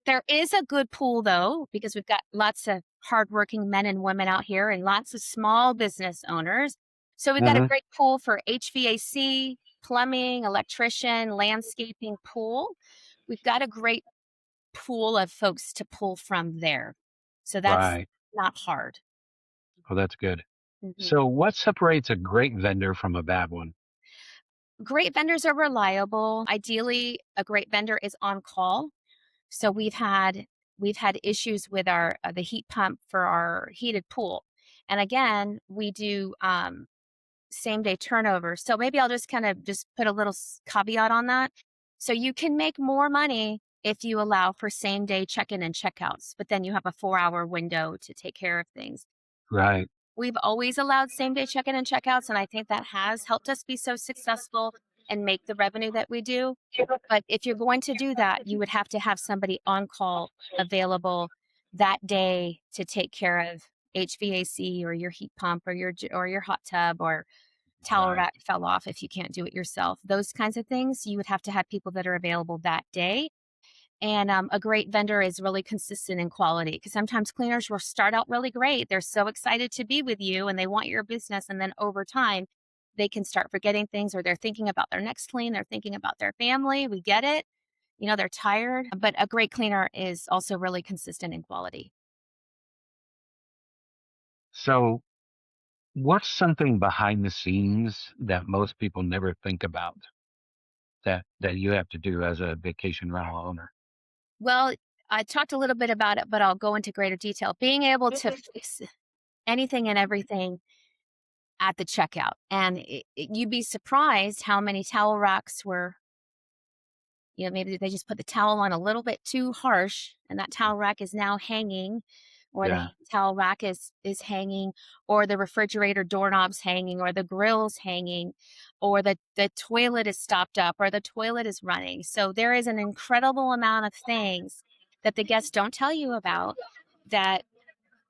[SPEAKER 3] There is a good pool though, because we've got lots of hardworking men and women out here and lots of small business owners. So we've got a
[SPEAKER 2] Mhm.
[SPEAKER 3] great pool for HVAC, plumbing, electrician, landscaping pool. We've got a great pool of folks to pull from there. So that's
[SPEAKER 2] Right.
[SPEAKER 3] not hard.
[SPEAKER 2] Oh, that's good.
[SPEAKER 3] Mhm.
[SPEAKER 2] So what separates a great vendor from a bad one?
[SPEAKER 3] Great vendors are reliable. Ideally, a great vendor is on call. So we've had issues with our the heat pump for our heated pool. And again, we do same day turnover. So maybe I'll just kind of just put a little caveat on that. So you can make more money if you allow for same day check-in and checkouts, but then you have a 4-hour window to take care of things.
[SPEAKER 2] Right.
[SPEAKER 3] We've always allowed same day check-in and checkouts, and I think that has helped us be so successful and make the revenue that we do. But if you're going to do that, you would have to have somebody on call available that day to take care of HVAC or your heat pump or your hot tub or towel
[SPEAKER 2] Right.
[SPEAKER 3] rack fell off if you can't do it yourself. Those kinds of things, you would have to have people that are available that day. And a great vendor is really consistent in quality because sometimes cleaners will start out really great. They're so excited to be with you and they want your business. And then over time, they can start forgetting things or they're thinking about their next clean. They're thinking about their family. We get it. They're tired. But a great cleaner is also really consistent in quality.
[SPEAKER 2] So what's something behind the scenes that most people never think about that you have to do as a vacation rental owner?
[SPEAKER 3] Well, I talked a little bit about it, but I'll go into greater detail. Being able to fix anything and everything at the checkout. And you'd be surprised how many towel racks were, maybe they just put the towel on a little bit too harsh and that towel rack is now hanging, or the
[SPEAKER 2] Yeah.
[SPEAKER 3] towel rack is hanging, or the refrigerator doorknob's hanging, or the grill's hanging, or the toilet is stopped up, or the toilet is running. So there is an incredible amount of things that the guests don't tell you about that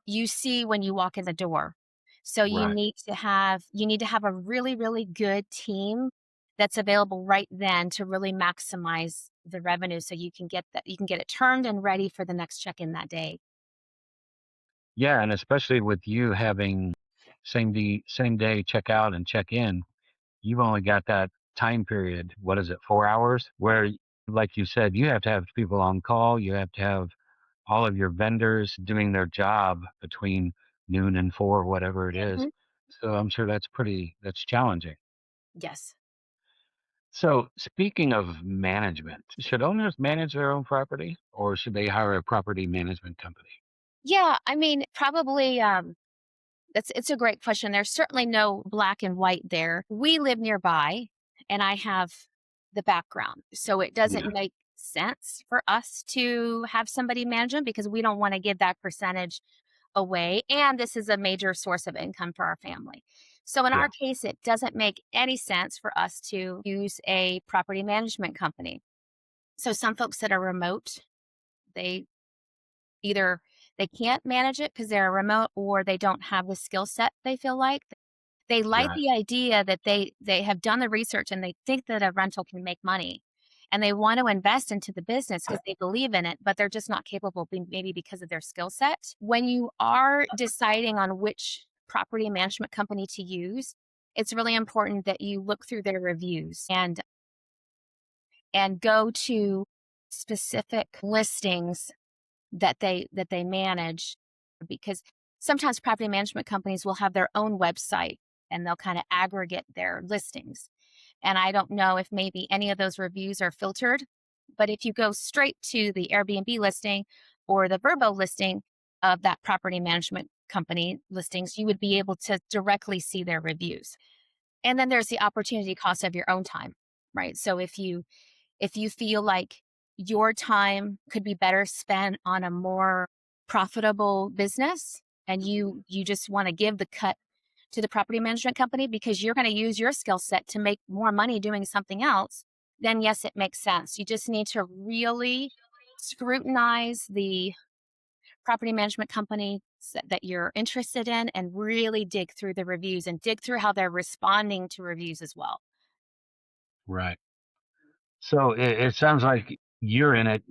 [SPEAKER 3] you see when you walk in the door. So
[SPEAKER 2] Right.
[SPEAKER 3] you need to have a really, really good team that's available right then to really maximize the revenue so you can get it turned and ready for the next check-in that day.
[SPEAKER 2] Yeah, and especially with you having same day check out and check in, you've only got that time period. What is it, 4 hours? Where, like you said, you have to have people on call. You have to have all of your vendors doing their job between noon and 4, whatever it is.
[SPEAKER 3] Mhm.
[SPEAKER 2] So I'm sure that's challenging.
[SPEAKER 3] Yes.
[SPEAKER 2] So, speaking of management, should owners manage their own property or should they hire a property management company?
[SPEAKER 3] Yeah, I mean, probably it's a great question. There's certainly no black and white there. We live nearby and I have the background. So it
[SPEAKER 2] Yeah.
[SPEAKER 3] doesn't make sense for us to have somebody manage them because we don't want to give that percentage away. And this is a major source of income for our family. So in
[SPEAKER 2] Yeah.
[SPEAKER 3] our case, it doesn't make any sense for us to use a property management company. So some folks that are remote, they either they can't manage it because they're remote or they don't have the skill set they feel like. They like
[SPEAKER 2] Right.
[SPEAKER 3] the idea that they have done the research and they think that a rental can make money, and they want to invest into the business because they believe in it, but they're just not capable maybe because of their skill set. When you are deciding on which property management company to use, it's really important that you look through their reviews and go to specific listings that they manage because sometimes property management companies will have their own website and they'll kind of aggregate their listings. And I don't know if maybe any of those reviews are filtered, but if you go straight to the Airbnb listing or the Verbo listing of that property management company listings, you would be able to directly see their reviews. And then there's the opportunity cost of your own time, right? So if you feel like your time could be better spent on a more profitable business and you just want to give the cut to the property management company because you're going to use your skill set to make more money doing something else, then yes, it makes sense. You just need to really scrutinize the property management company that you're interested in and really dig through the reviews and dig through how they're responding to reviews as well.
[SPEAKER 2] Right. So it sounds like you're in it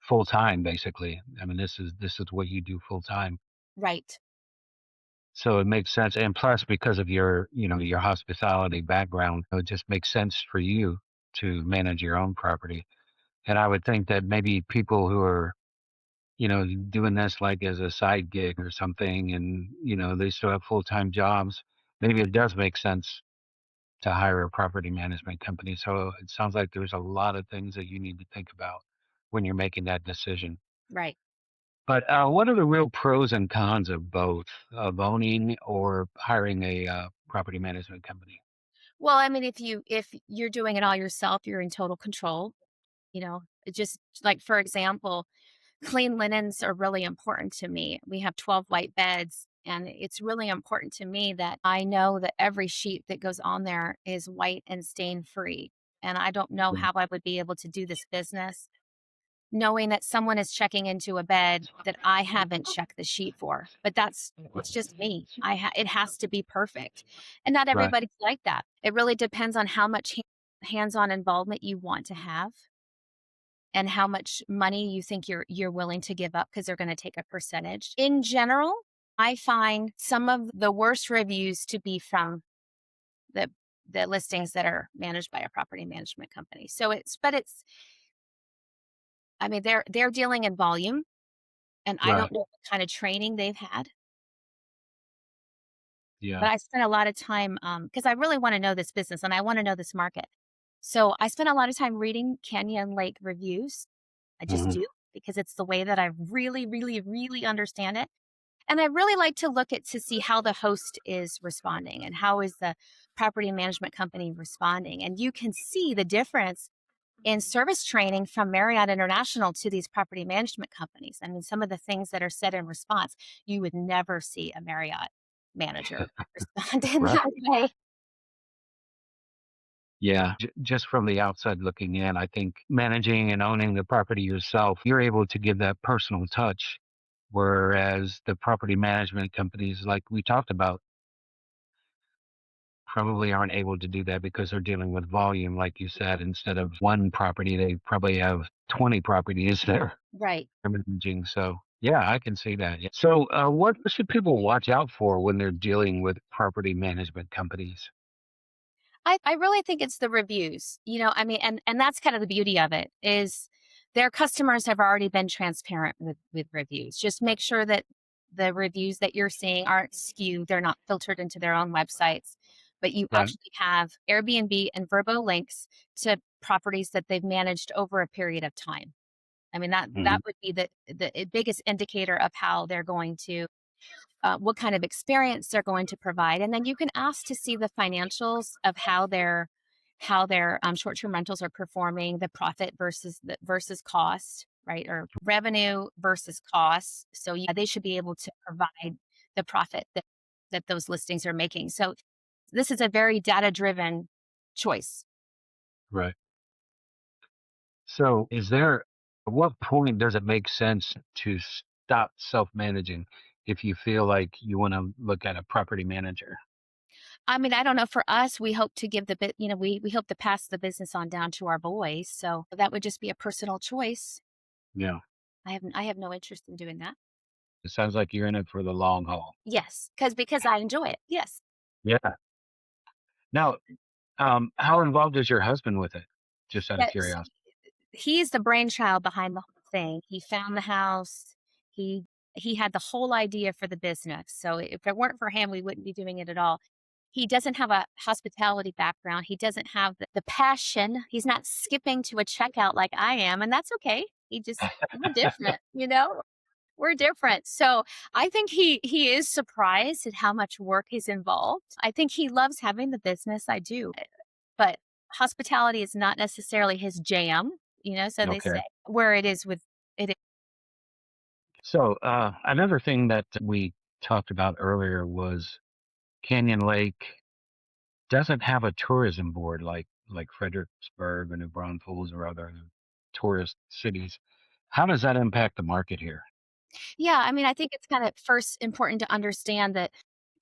[SPEAKER 2] full time, basically. I mean, this is what you do full time.
[SPEAKER 3] Right.
[SPEAKER 2] So it makes sense. And plus, because of your hospitality background, it just makes sense for you to manage your own property. And I would think that maybe people who are, doing this like as a side gig or something, and, they still have full-time jobs, maybe it does make sense to hire a property management company. So it sounds like there's a lot of things that you need to think about when you're making that decision.
[SPEAKER 3] Right.
[SPEAKER 2] But what are the real pros and cons of both, of owning or hiring a property management company?
[SPEAKER 3] Well, I mean, if you're doing it all yourself, you're in total control. It just like for example, clean linens are really important to me. We have 12 white beds, and it's really important to me that I know that every sheet that goes on there is white and stain free. And I don't know
[SPEAKER 2] Yeah.
[SPEAKER 3] how I would be able to do this business knowing that someone is checking into a bed that I haven't checked the sheet for. But it's just me. It has to be perfect. And not
[SPEAKER 2] Right.
[SPEAKER 3] everybody's like that. It really depends on how much hands-on involvement you want to have and how much money you think you're willing to give up because they're going to take a percentage. In general, I find some of the worst reviews to be from the the listings that are managed by a property management company. So it's I mean they're dealing in volume. And I
[SPEAKER 2] Right.
[SPEAKER 3] don't know what kind of training they've had,
[SPEAKER 2] Yeah.
[SPEAKER 3] but I spent a lot of time, because I really wanna know this business and I wanna know this market. So I spent a lot of time reading Canyon Lake reviews. I just
[SPEAKER 2] Hmm.
[SPEAKER 3] do because it's the way that I really, really, really understand it. And I really like to look at to see how the host is responding and how is the property management company responding. And you can see the difference in service training from Marriott International to these property management companies. I mean, some of the things that are said in response, you would never see a Marriott manager respond in
[SPEAKER 2] Right.
[SPEAKER 3] that way.
[SPEAKER 2] Yeah. Just from the outside looking in, I think managing and owning the property yourself, you're able to give that personal touch. Whereas the property management companies, like we talked about, probably aren't able to do that because they're dealing with volume, like you said. Instead of one property, they probably have 20 properties they're
[SPEAKER 3] Right.
[SPEAKER 2] managing. So, yeah, I can see that. Yeah. So, what should people watch out for when they're dealing with property management companies?
[SPEAKER 3] I really think it's the reviews. I mean, and that's kind of the beauty of it is their customers have already been transparent with reviews. Just make sure that the reviews that you're seeing aren't skewed, they're not filtered into their own websites. but you
[SPEAKER 2] Right.
[SPEAKER 3] actually have Airbnb and Vrbo links to properties that they've managed over a period of time. I mean, that
[SPEAKER 2] Hmm.
[SPEAKER 3] would be the biggest indicator of how they're going to what kind of experience they're going to provide. And then you can ask to see the financials of how their short-term rentals are performing, the profit versus cost, right? Or revenue versus cost. So they should be able to provide the profit that those listings are making. So this is a very data-driven choice.
[SPEAKER 2] Right. So, at what point does it make sense to stop self-managing if you feel like you want to look at a property manager?
[SPEAKER 3] I mean, I don't know. For us, we hope to give the bit, we hope to pass the business on down to our boys. So that would just be a personal choice.
[SPEAKER 2] Yeah.
[SPEAKER 3] I have no interest in doing that.
[SPEAKER 2] It sounds like you're in it for the long haul.
[SPEAKER 3] Yes, because I enjoy it. Yes.
[SPEAKER 2] Yeah. Now, how involved is your husband with it? Just out of
[SPEAKER 3] Yes.
[SPEAKER 2] curiosity.
[SPEAKER 3] He's the brainchild behind the whole thing. He found the house. He he had the whole idea for the business. So if it weren't for him, we wouldn't be doing it at all. He doesn't have a hospitality background. He doesn't have the passion. He's not skipping to a checkout like I am, and that's okay. We're different. We're different. So I think he is surprised at how much work is involved. I think he loves having the business. I do. But hospitality is not necessarily his jam, so they
[SPEAKER 2] Okay.
[SPEAKER 3] say where it is with it.
[SPEAKER 2] So, another thing that we talked about earlier was Canyon Lake doesn't have a tourism board like Fredericksburg or New Braunfels or other tourist cities. How does that impact the market here?
[SPEAKER 3] Yeah, I mean, I think it's kind of first important to understand that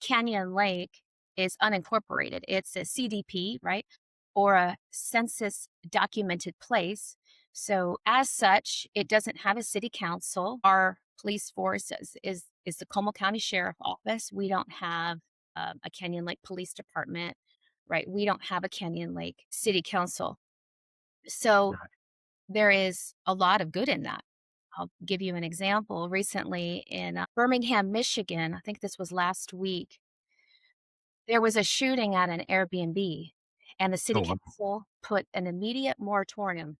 [SPEAKER 3] Canyon Lake is unincorporated. It's a CDP, right? Or a census documented place. So as such, it doesn't have a city council. Our police force is the Como County Sheriff Office. We don't have a Canyon Lake Police Department, right? We don't have a Canyon Lake City Council. So
[SPEAKER 2] Right.
[SPEAKER 3] there is a lot of good in that. I'll give you an example. Recently in Birmingham, Michigan, I think this was last week, there was a shooting at an Airbnb, and the city
[SPEAKER 2] Oh, wow.
[SPEAKER 3] council put an immediate moratorium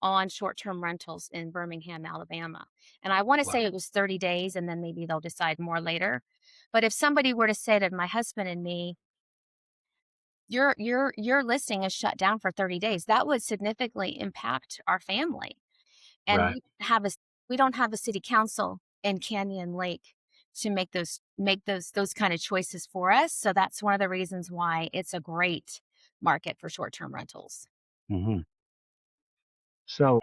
[SPEAKER 3] on short-term rentals in Birmingham, Alabama. And I want to
[SPEAKER 2] Wow.
[SPEAKER 3] say it was 30 days, and then maybe they'll decide more later. But if somebody were to say to my husband and me, your listing is shut down for 30 days, that would significantly impact our family. And
[SPEAKER 2] Right.
[SPEAKER 3] we don't have a city council in Canyon Lake to make those kind of choices for us. So that's one of the reasons why it's a great market for short-term rentals.
[SPEAKER 2] Hmm. So,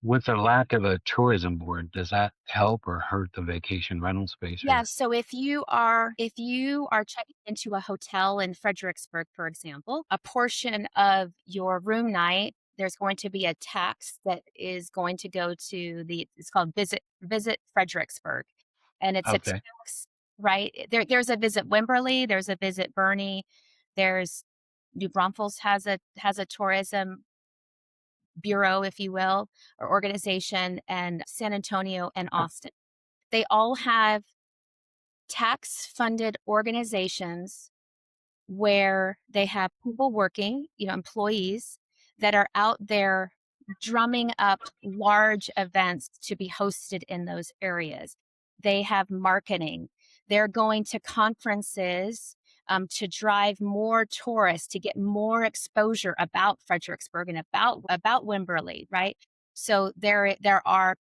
[SPEAKER 2] with the lack of a tourism board, does that help or hurt the vacation rental space
[SPEAKER 3] Yeah,
[SPEAKER 2] here?
[SPEAKER 3] so if you are checking into a hotel in Fredericksburg, for example, a portion of your room night, there's going to be a tax that is going to go to it's called Visit Fredericksburg. And it's a
[SPEAKER 2] Okay.
[SPEAKER 3] tax, right? There's a Visit Wimberley, there's a Visit Bernie, there's New Braunfels has a tourism bureau, if you will, or organization, and San Antonio and Austin. They all have tax funded organizations where they have people working, employees that are out there drumming up large events to be hosted in those areas. They have marketing. They're going to conferences to drive more tourists, to get more exposure about Fredericksburg and about Wimberley, right? So there are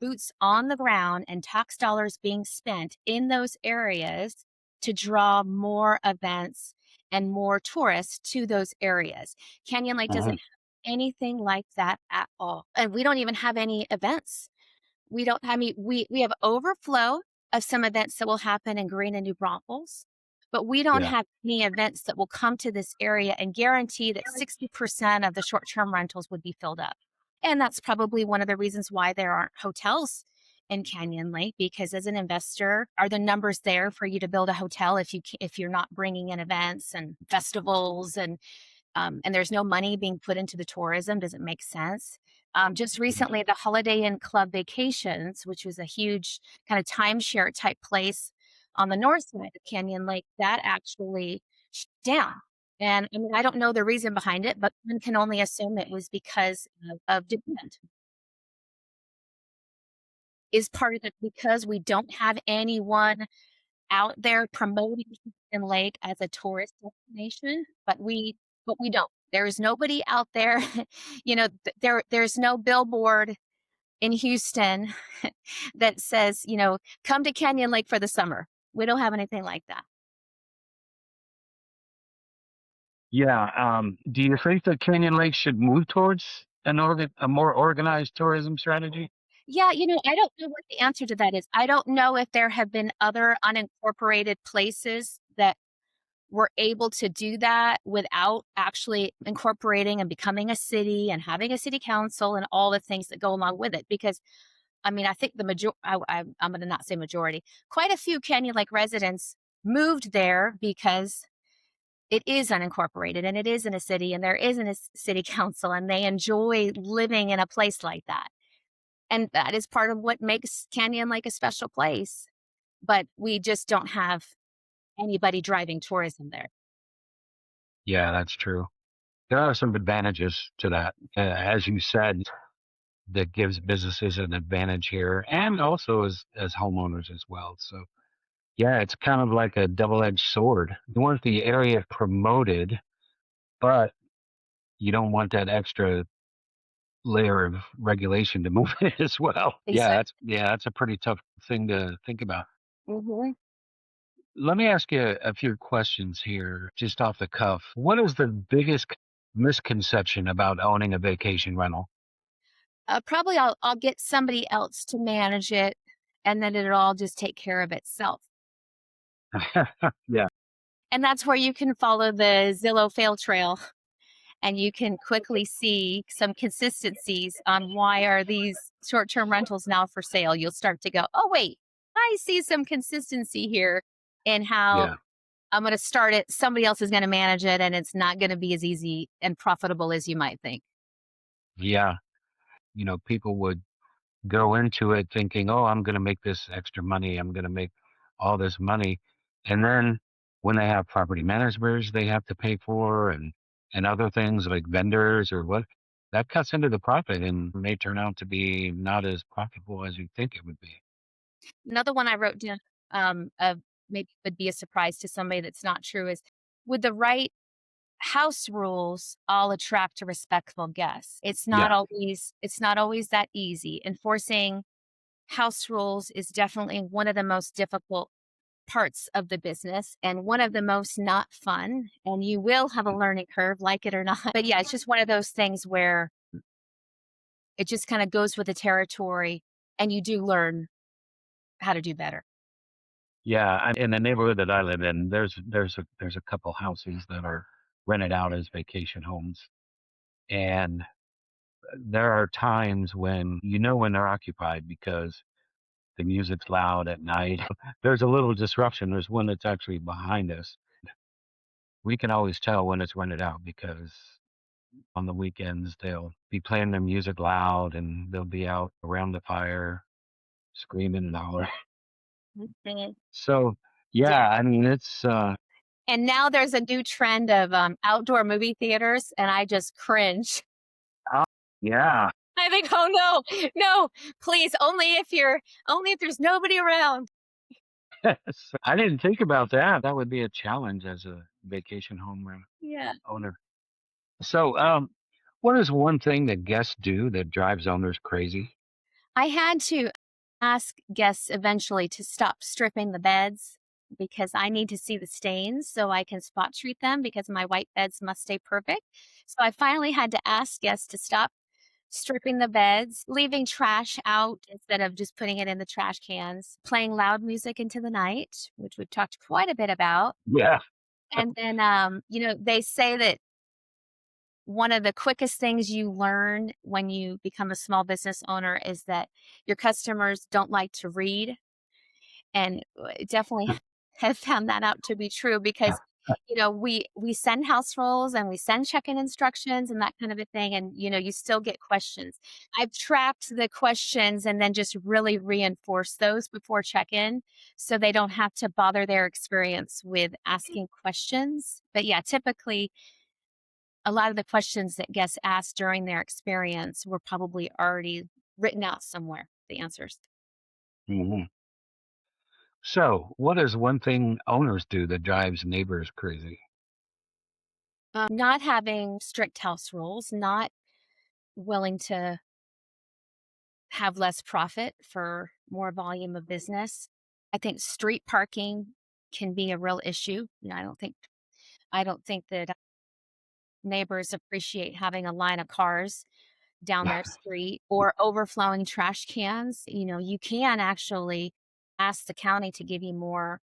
[SPEAKER 3] boots on the ground and tax dollars being spent in those areas to draw more events and more tourists to those areas. Canyon Lake doesn't
[SPEAKER 2] Hmm.
[SPEAKER 3] have anything like that at all. And we don't even have any events. We don't I mean, we have overflow of some events that will happen in Green and New Braunfels, but we don't
[SPEAKER 2] Yeah.
[SPEAKER 3] have any events that will come to this area and guarantee that 60% of the short-term rentals would be filled up. And that's probably one of the reasons why there aren't hotels in Canyon Lake, because as an investor, are the numbers there for you to build a hotel if you're not bringing in events and festivals and there's no money being put into the tourism? Does it make sense? Just recently, the Holiday Inn Club Vacations, which was a huge kind of timeshare type place, on the north side of Canyon Lake, that actually shut down. And I mean, I don't know the reason behind it, but one can only assume it was because of demand. Is part of it because we don't have anyone out there promoting Canyon Lake as a tourist destination, but we don't. There is nobody out there, there's no billboard in Houston that says, "Come to Canyon Lake for the summer." We don't have anything like that.
[SPEAKER 2] Yeah. Do you think that Canyon Lake should move towards a more organized tourism strategy?
[SPEAKER 3] Yeah, I don't know what the answer to that is. I don't know if there have been other unincorporated places that were able to do that without actually incorporating and becoming a city and having a city council and all the things that go along with it. Because I mean, I think the I'm going to not say majority, quite a few Canyon Lake residents moved there because it is unincorporated and it is in a city and there isn't a city council and they enjoy living in a place like that. And that is part of what makes Canyon Lake a special place. But we just don't have anybody driving tourism there.
[SPEAKER 2] Yeah, that's true. There are some advantages to that. As you said, that gives businesses an advantage here and also as homeowners as well. So yeah, it's kind of like a double-edged sword. You want the area promoted, but you don't want that extra layer of regulation to move it as well.
[SPEAKER 3] Exactly.
[SPEAKER 2] Yeah, that's a pretty tough thing to think about.
[SPEAKER 3] Hmm.
[SPEAKER 2] Let me ask you a few questions here, just off the cuff. What is the biggest misconception about owning a vacation rental?
[SPEAKER 3] Probably I'll get somebody else to manage it, and then it'll all just take care of itself.
[SPEAKER 2] Yeah,
[SPEAKER 3] And that's where you can follow the Zillow fail trail, and you can quickly see some consistencies on why are these short-term rentals now for sale. You'll start to go, oh wait, I see some consistency here in how
[SPEAKER 2] yeah,
[SPEAKER 3] I'm going to start it. Somebody else is going to manage it, and it's not going to be as easy and profitable as you might think.
[SPEAKER 2] yeah. People would go into it thinking, "Oh, I'm going to make this extra money. I'm going to make all this money," and then when they have property managers they have to pay for and other things like vendors or what, that cuts into the profit and may turn out to be not as profitable as you think it would be.
[SPEAKER 3] Another one I wrote down, of maybe would be a surprise to somebody that's not true is with the right house rules, all attract a respectful guest.
[SPEAKER 2] Yeah,
[SPEAKER 3] It's not always that easy. Enforcing house rules is definitely one of the most difficult parts of the business and one of the most not fun. And you will have a learning curve, like it or not. But yeah, it's just one of those things where it just kind of goes with the territory and you do learn how to do better.
[SPEAKER 2] yeah. In the neighborhood that I live in, there's a couple houses that are rented out as vacation homes, and there are times when when they're occupied because the music's loud at night. There's a little disruption. There's one that's actually behind us. We can always tell when it's rented out because on the weekends they'll be playing their music loud and they'll be out around the fire screaming and hollering.
[SPEAKER 3] Mhm.
[SPEAKER 2] So
[SPEAKER 3] Yeah.
[SPEAKER 2] yeah, I mean it's
[SPEAKER 3] And now there's a new trend of outdoor movie theaters, and I just cringe.
[SPEAKER 2] oh, yeah.
[SPEAKER 3] I think, oh no, no, please, only if there's nobody around.
[SPEAKER 2] I didn't think about that. That would be a challenge as a vacation home
[SPEAKER 3] Yeah.
[SPEAKER 2] owner. So what is one thing that guests do that drives owners crazy?
[SPEAKER 3] I had to ask guests eventually to stop stripping the beds because I need to see the stains so I can spot treat them because my white beds must stay perfect. So I finally had to ask guests to stop stripping the beds, leaving trash out instead of just putting it in the trash cans, playing loud music into the night, which we've talked quite a bit about.
[SPEAKER 2] Yeah.
[SPEAKER 3] And then, they say that one of the quickest things you learn when you become a small business owner is that your customers don't like to read. And definitely have found that out to be true because we send house rules and we send check-in instructions and that kind of a thing, and you still get questions. I've tracked the questions and then just really reinforce those before check-in so they don't have to bother their experience with asking questions. But yeah, typically a lot of the questions that guests asked during their experience were probably already written out somewhere, the answers.
[SPEAKER 2] Hmm. So, what is one thing owners do that drives neighbors crazy?
[SPEAKER 3] Not having strict house rules, not willing to have less profit for more volume of business. I think street parking can be a real issue. I don't think that neighbors appreciate having a line of cars down their street or overflowing trash cans. You can actually ask the county to give you more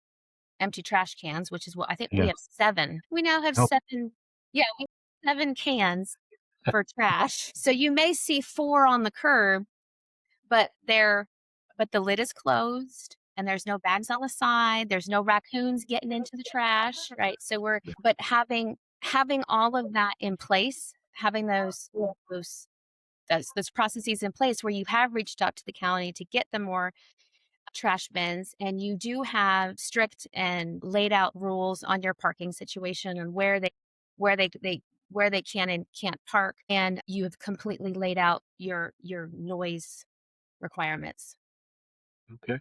[SPEAKER 3] empty trash cans, which is what I think we
[SPEAKER 2] Yeah.
[SPEAKER 3] have 7. We now have
[SPEAKER 2] Oh,
[SPEAKER 3] 7. Yeah, we have 7 cans for trash. So you may see 4 on the curb, but the lid is closed and there's no bags on the side. There's no raccoons getting into the trash, right? So but having all of that in place, having those those processes in place where you have reached out to the county to get them more trash bins, and you do have strict and laid out rules on your parking situation and where they where they can and can't park, and you have completely laid out your noise requirements.
[SPEAKER 2] okay.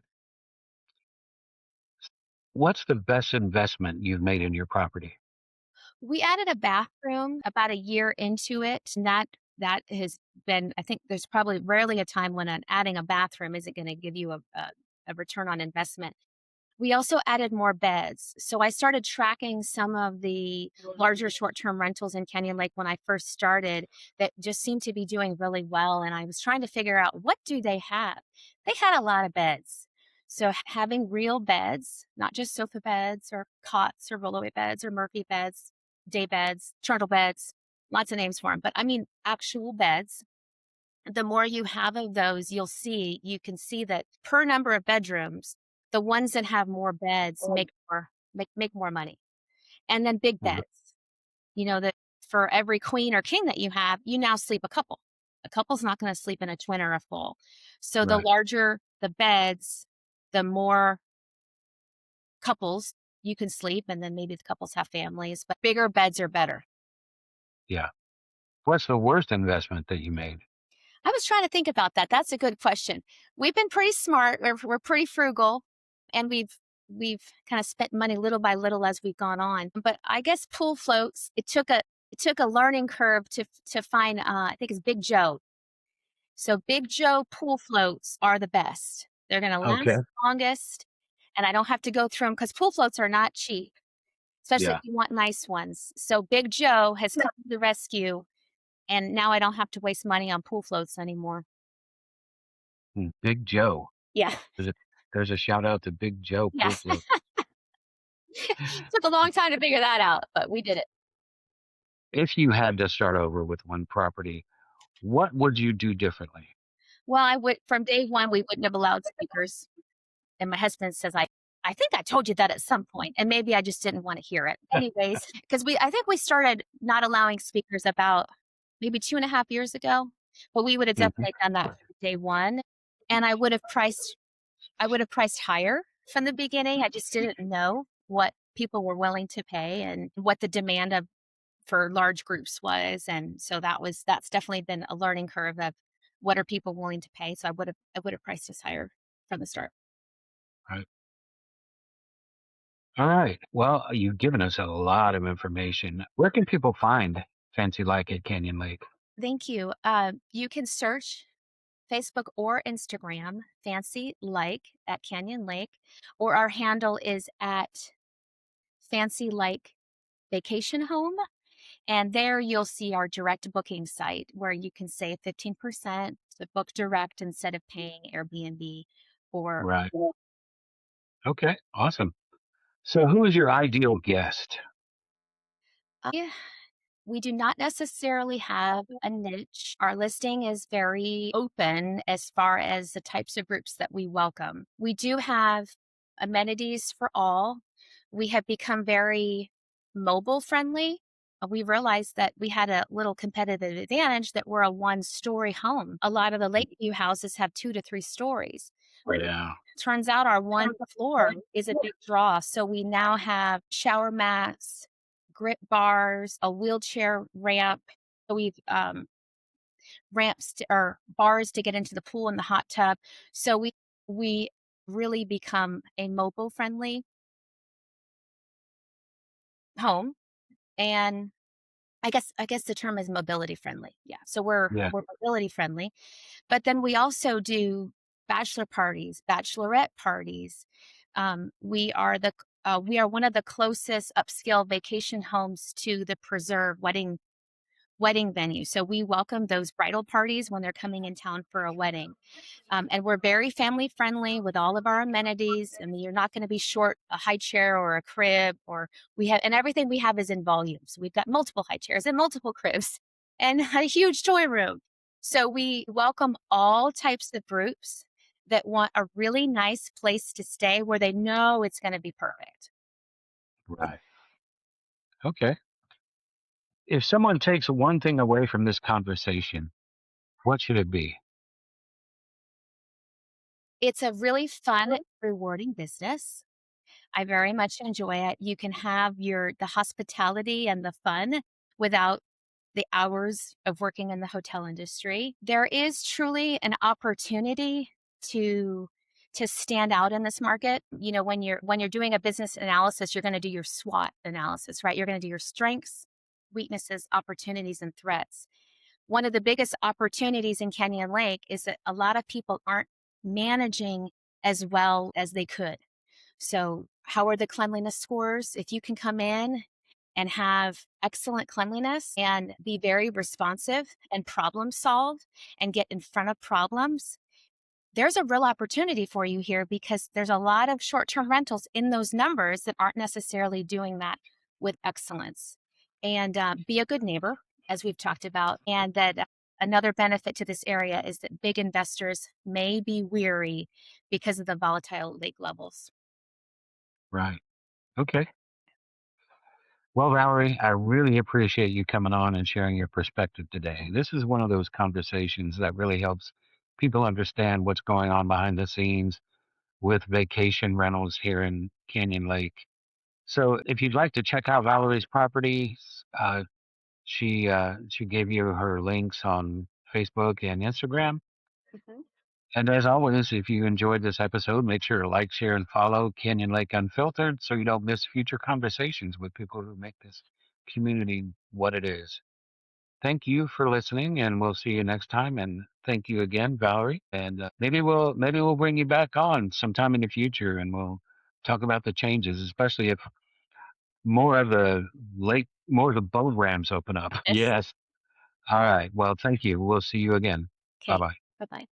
[SPEAKER 2] What's the best investment you've made in your property?
[SPEAKER 3] We added a bathroom about a year into it, and that has been, I think there's probably rarely a time when adding a bathroom isn't going to give you a return on investment. We also added more beds. So I started tracking some of the larger short-term rentals in Canyon Lake when I first started that just seemed to be doing really well. And I was trying to figure out, what do they have? They had a lot of beds. So having real beds, not just sofa beds or cots or rollaway beds or Murphy beds, day beds, trundle beds, lots of names for them. But I mean, actual beds. The more you have of those, you can see that per number of bedrooms, the ones that have more beds make more money. And then big
[SPEAKER 2] Mhm.
[SPEAKER 3] beds, that for every queen or king that you have, you now sleep a couple. A couple's not going to sleep in a twin or a full. So the
[SPEAKER 2] Right.
[SPEAKER 3] larger the beds, the more couples you can sleep, and then maybe the couples have families, but bigger beds are better.
[SPEAKER 2] Yeah. What's the worst investment that you made?
[SPEAKER 3] I was trying to think about that. That's a good question. We've been pretty smart. We're pretty frugal, and we've kind of spent money little by little as we've gone on. But I guess pool floats. It took a learning curve to find. I think it's Big Joe. So Big Joe pool floats are the best. They're going to
[SPEAKER 2] Okay.
[SPEAKER 3] last the longest, and I don't have to go through them because pool floats are not cheap, especially if
[SPEAKER 2] Yeah.
[SPEAKER 3] you want nice ones. So Big Joe has come to the rescue, and now I don't have to waste money on pool floats anymore.
[SPEAKER 2] Big Joe.
[SPEAKER 3] Yeah.
[SPEAKER 2] There's a, there's a shout out to Big Joe
[SPEAKER 3] Yeah.
[SPEAKER 2] Pool Float.
[SPEAKER 3] Took a long time to figure that out, but we did it.
[SPEAKER 2] If you had to start over with one property, what would you do differently?
[SPEAKER 3] Well, I would from day one, we wouldn't have allowed speakers. And my husband says, I think I told you that at some point, and maybe I just didn't want to hear it. Anyways, because I think we started not allowing speakers about maybe 2.5 years ago, but we would have
[SPEAKER 2] Mhm.
[SPEAKER 3] definitely done that from day one. And I would have priced higher from the beginning. I just didn't know what people were willing to pay and what the demand of for large groups was. And so that's definitely been a learning curve of what are people willing to pay. So I would have priced us higher from the start.
[SPEAKER 2] Right. All right. Well, you've given us a lot of information. Where can people find Fancy Like at Canyon Lake?
[SPEAKER 3] Thank you. You can search Facebook or Instagram, Fancy Like at Canyon Lake, or our handle is at Fancy Like Vacation Home. And there you'll see our direct booking site where you can save 15% to book direct instead of paying Airbnb or
[SPEAKER 2] Right. Okay. Awesome. So, who is your ideal guest?
[SPEAKER 3] yeah, we do not necessarily have a niche. Our listing is very open as far as the types of groups that we welcome. We do have amenities for all. We have become very mobile friendly, we realized that we had a little competitive advantage that we're a one-story home. A lot of the Lakeview houses have 2 to 3 stories.
[SPEAKER 2] Yeah.
[SPEAKER 3] Turns out our one floor is a big draw. So we now have shower mats, grip bars, a wheelchair ramp. So we've or bars to get into the pool and the hot tub. So we really become a mobile friendly home. And I guess the term is mobility friendly. Yeah. So
[SPEAKER 2] Yeah.
[SPEAKER 3] we're mobility friendly. But then we also do bachelor parties, bachelorette parties. We are one of the closest upscale vacation homes to the Preserve wedding venue. So we welcome those bridal parties when they're coming in town for a wedding. And we're very family friendly with all of our amenities. I mean, you're not going to be short a high chair or a crib, or and everything we have is in volumes. We've got multiple high chairs and multiple cribs and a huge toy room. So we welcome all types of groups that want a really nice place to stay where they know it's going to be perfect.
[SPEAKER 2] Right. Okay. If someone takes one thing away from this conversation, what should it be?
[SPEAKER 3] It's a really fun, rewarding business. I very much enjoy it. You can have the hospitality and the fun without the hours of working in the hotel industry. There is truly an opportunity to stand out in this market. You know, when you're doing a business analysis, you're going to do your SWOT analysis, right? You're going to do your strengths, weaknesses, opportunities, and threats. One of the biggest opportunities in Canyon Lake is that a lot of people aren't managing as well as they could. So, how are the cleanliness scores? If you can come in and have excellent cleanliness and be very responsive and problem solve and get in front of problems, there's a real opportunity for you here because there's a lot of short-term rentals in those numbers that aren't necessarily doing that with excellence. And be a good neighbor, as we've talked about. And that another benefit to this area is that big investors may be weary because of the volatile lake levels.
[SPEAKER 2] Right. Okay. Well, Valerie, I really appreciate you coming on and sharing your perspective today. This is one of those conversations that really helps people understand what's going on behind the scenes with vacation rentals here in Canyon Lake. So, if you'd like to check out Valerie's properties, she gave you her links on Facebook and Instagram.
[SPEAKER 3] Mhm.
[SPEAKER 2] And as always, if you enjoyed this episode, make sure to like, share, and follow Canyon Lake Unfiltered so you don't miss future conversations with people who make this community what it is. Thank you for listening, and we'll see you next time. And thank you again, Valerie. And maybe we'll bring you back on sometime in the future, and we'll talk about the changes, especially if more of the boat ramps open up.
[SPEAKER 3] Yes.
[SPEAKER 2] Yes. All right. Well, thank you. We'll see you again. Bye
[SPEAKER 3] Okay.
[SPEAKER 2] bye.
[SPEAKER 3] Bye bye.